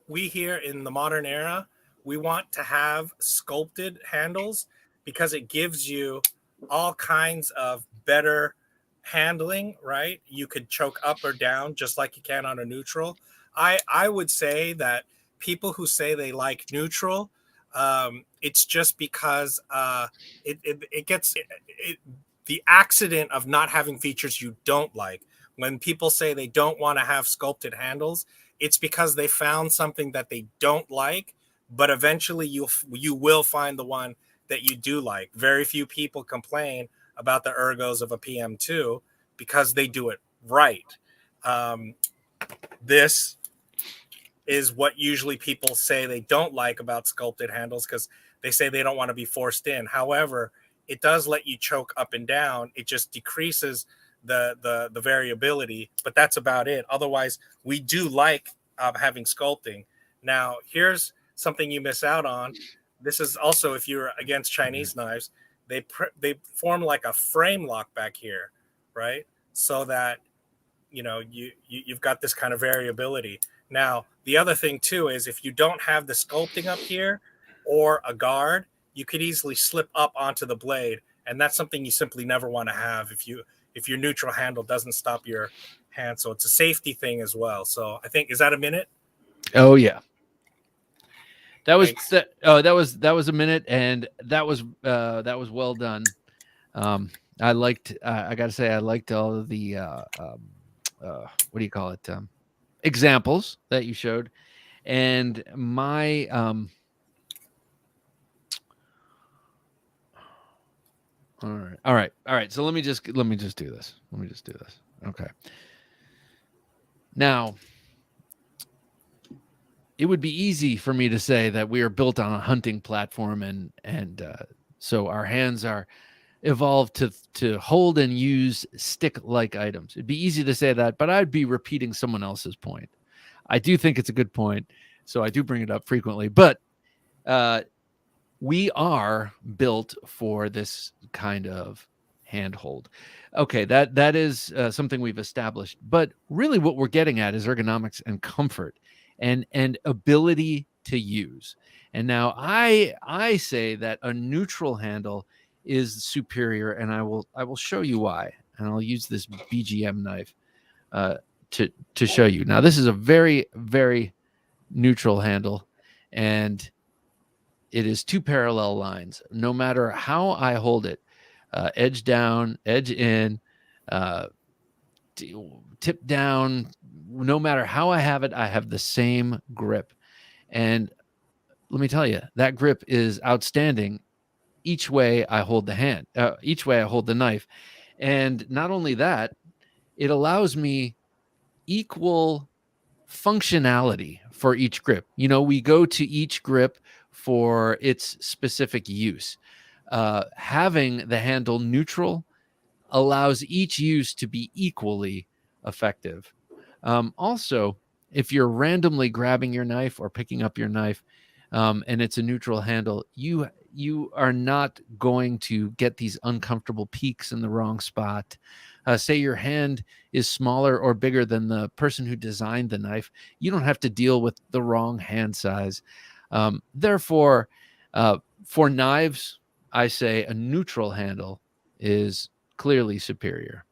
B: We here in the modern era, we want to have sculpted handles because it gives you all kinds of better handling, right? You could choke up or down just like you can on a neutral. I would say that people who say they like neutral, it's just because it gets the accident of not having features you don't like. When people say they don't want to have sculpted handles, it's because they found something that they don't like, but eventually you will find the one that you do like. Very few people complain about the ergos of a PM2 because they do it right. This is what usually people say they don't like about sculpted handles because they say they don't want to be forced in. However, it does let you choke up and down. It just decreases the variability, but that's about it. Otherwise, we do like having sculpting. Now, here's something you miss out on. This is also if you're against Chinese knives, they form like a frame lock back here, right? So that you've got this kind of variability. Now, the other thing too is if you don't have the sculpting up here or a guard, you could easily slip up onto the blade, and that's something you simply never want to have if your neutral handle doesn't stop your hand. So it's a safety thing as well. So I think, is that a minute?
A: Oh yeah. That was
B: Thanks.
A: that was a minute, and that was well done. I liked. I got to say, I liked all of the what do you call it? Examples that you showed, and my all right. So let me just do this. Okay. Now, it would be easy for me to say that we are built on a hunting platform, and so our hands are evolved to hold and use stick-like items. It'd be easy to say that, but I'd be repeating someone else's point. I do think it's a good point, so I do bring it up frequently. But we are built for this kind of handhold. Okay, that is something we've established. But really, what we're getting at is ergonomics and comfort, and ability to use. And now I say that a neutral handle is superior, and I will show you why. And I'll use this BGM knife to show you. Now, this is a very, very neutral handle, and it is 2 parallel lines. No matter how I hold it, edge down, edge in, tip down, no matter how I have it, I have the same grip. And let me tell you, that grip is outstanding each way I hold each way I hold the knife. And not only that, it allows me equal functionality for each grip. We go to each grip for its specific use. Having the handle neutral allows each use to be equally effective. Also, if you're randomly grabbing your knife or picking up your knife, and it's a neutral handle, you are not going to get these uncomfortable peaks in the wrong spot. Say your hand is smaller or bigger than the person who designed the knife, you don't have to deal with the wrong hand size. Therefore, for knives, I say a neutral handle is clearly superior.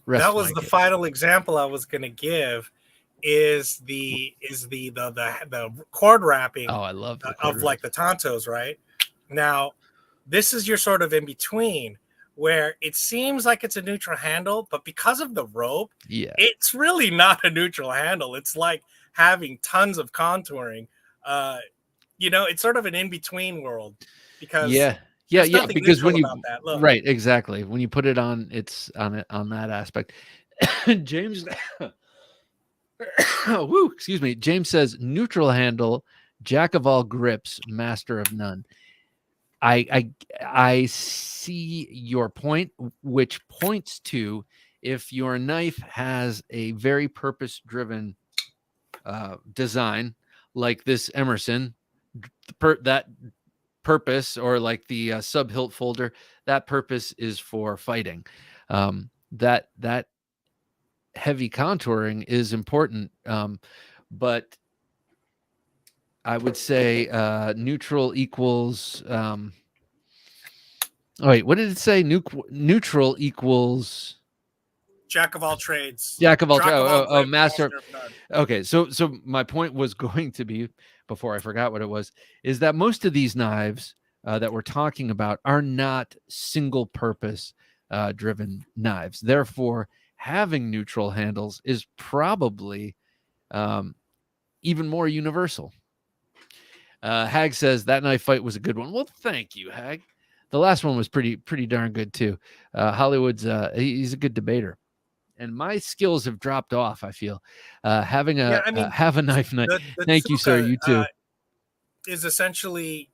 B: That was the final example I was going to give. Is the cord wrapping?
A: Oh, I love the
B: of like the Tontos, right? Now, this is your sort of in between where it seems like it's a neutral handle, but because of the rope, it's really not a neutral handle. It's like having tons of contouring. It's sort of an in-between world because there's nothing
A: because
B: neutral
A: when you
B: about that. Look.
A: Right, exactly. When you put it on, it's on that aspect. James woo, excuse me. James says neutral handle, jack of all grips, master of none. I see your point, which points to if your knife has a very purpose-driven design, like this Emerson, that purpose, or like the sub hilt folder, that purpose is for fighting. That heavy contouring is important, but I would say neutral equals. Oh wait, what did it say? Neutral equals
B: jack of all trades.
A: Jack of all trades.
B: Oh,
A: master of none. Okay, so my point was going to be, before I forgot what it was, is that most of these knives that we're talking about are not single purpose driven knives. Therefore, having neutral handles is probably even more universal. Hag says that knife fight was a good one. Well, thank you, Hag. The last one was pretty darn good too. Hollywood's he's a good debater, and my skills have dropped off. I feel having have a knife. Thank you, sir. You too.
B: Is essentially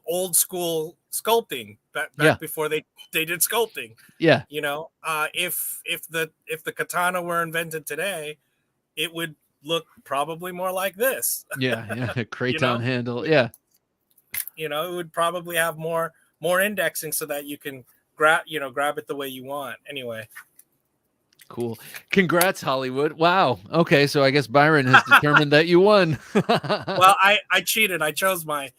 B: old school sculpting back before they did sculpting.
A: Yeah.
B: If the katana were invented today, it would look probably more like this.
A: Yeah, craton handle. Yeah.
B: It would probably have more indexing so that you can grab it the way you want. Anyway.
A: Cool. Congrats, Hollywood. Wow. Okay, so I guess Byron has determined that you won.
B: Well, I cheated. I chose my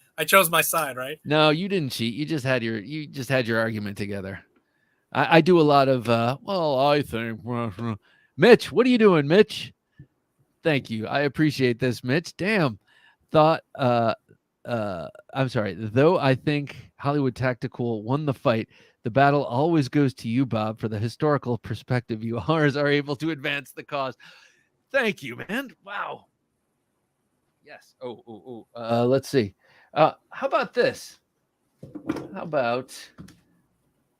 B: side, right?
A: No, you didn't cheat. You just had your argument together. I do a lot of I think Mitch, what are you doing, Mitch? Thank you. I appreciate this, Mitch. Damn. I'm sorry. Though I think Hollywood Tactical won the fight, the battle always goes to you, Bob, for the historical perspective you are able to advance the cause. Thank you, man. Wow. Yes. Let's see. How about this? How about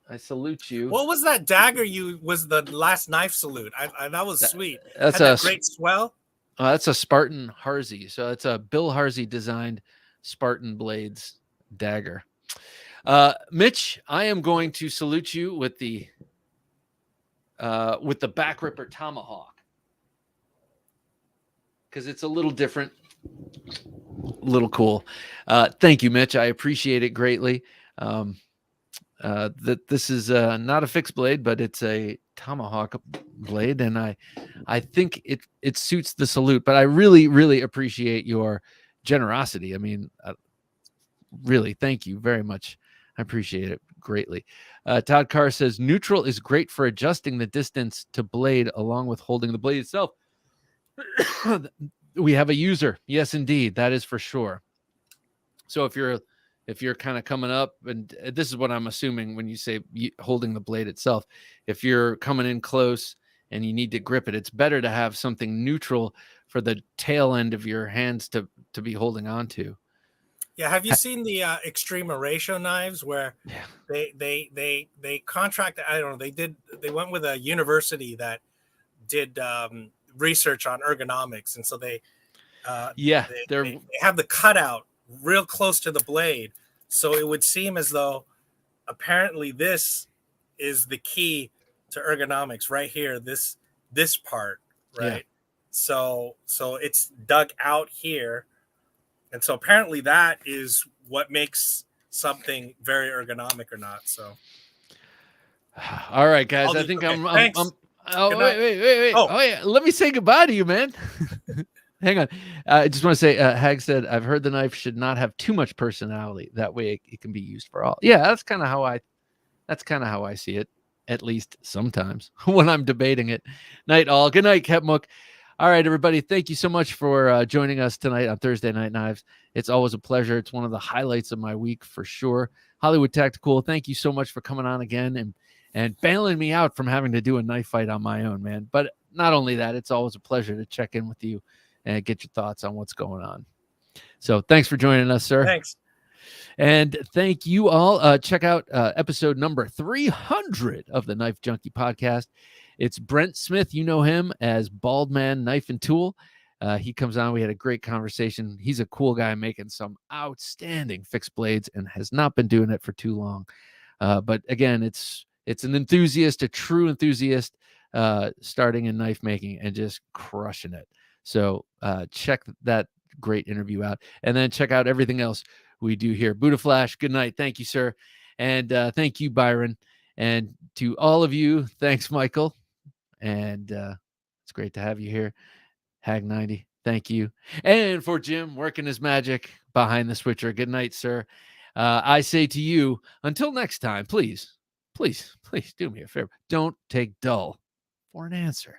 A: I salute you?
B: What was that dagger was the last knife salute? That was sweet.
A: That's
B: had that great swell.
A: That's a Spartan Harzi. So it's a Bill Harzi designed Spartan blades dagger. Mitch, I am going to salute you with the back ripper tomahawk, because it's a little different, a little cool. Thank you, Mitch. I appreciate it greatly. That this is not a fixed blade, but it's a tomahawk blade, and I think it suits the salute. But I really appreciate your generosity. I mean, really, thank you very much. I appreciate it greatly. Todd Carr says neutral is great for adjusting the distance to blade along with holding the blade itself. We have a user. Yes, indeed. That is for sure. So if you're kind of coming up, and this is what I'm assuming when you say holding the blade itself, if you're coming in close and you need to grip it, it's better to have something neutral for the tail end of your hands to be holding on to.
B: Yeah, have you seen the extreme ratio knives where they contracted? I don't know. They went with a university that did research on ergonomics, and so they have the cutout real close to the blade, so it would seem as though apparently this is the key to ergonomics right here. This part, right? So it's dug out here. And so apparently that is what makes something very ergonomic or not. So
A: All right, guys.
B: I'll
A: I
B: do-
A: think
B: okay,
A: I'm
B: thanks.
A: oh,
B: Good night.
A: wait.
B: Oh.
A: Oh, yeah. Let me say goodbye to you, man. Hang on. I just want to say, Hag said, I've heard the knife should not have too much personality. That way it can be used for all. Yeah, that's kind of how I see it, at least sometimes when I'm debating it. Night all. Good night, Kepmook. All right, everybody. Thank you so much for joining us tonight on Thursday Night Knives. It's always a pleasure. It's one of the highlights of my week for sure. Hollywood Tactical, thank you so much for coming on again and bailing me out from having to do a knife fight on my own, man. But not only that, it's always a pleasure to check in with you and get your thoughts on what's going on. So thanks for joining us, sir.
B: Thanks.
A: And thank you all. Check out episode number 300 of the Knife Junkie podcast. It's Brent Smith. You know him as Bald Man Knife and Tool. He comes on. We had a great conversation. He's a cool guy making some outstanding fixed blades and has not been doing it for too long. But again, it's an enthusiast, a true enthusiast, starting in knife making and just crushing it. So check that great interview out, and then check out everything else we do here. Buddha Flash, good night. Thank you, sir. And thank you, Byron. And to all of you, thanks, Michael. And it's great to have you here. Hag 90, thank you. And for Jim working his magic behind the switcher, good night, sir. I say to you, until next time, please do me a favor. Don't take dull for an answer.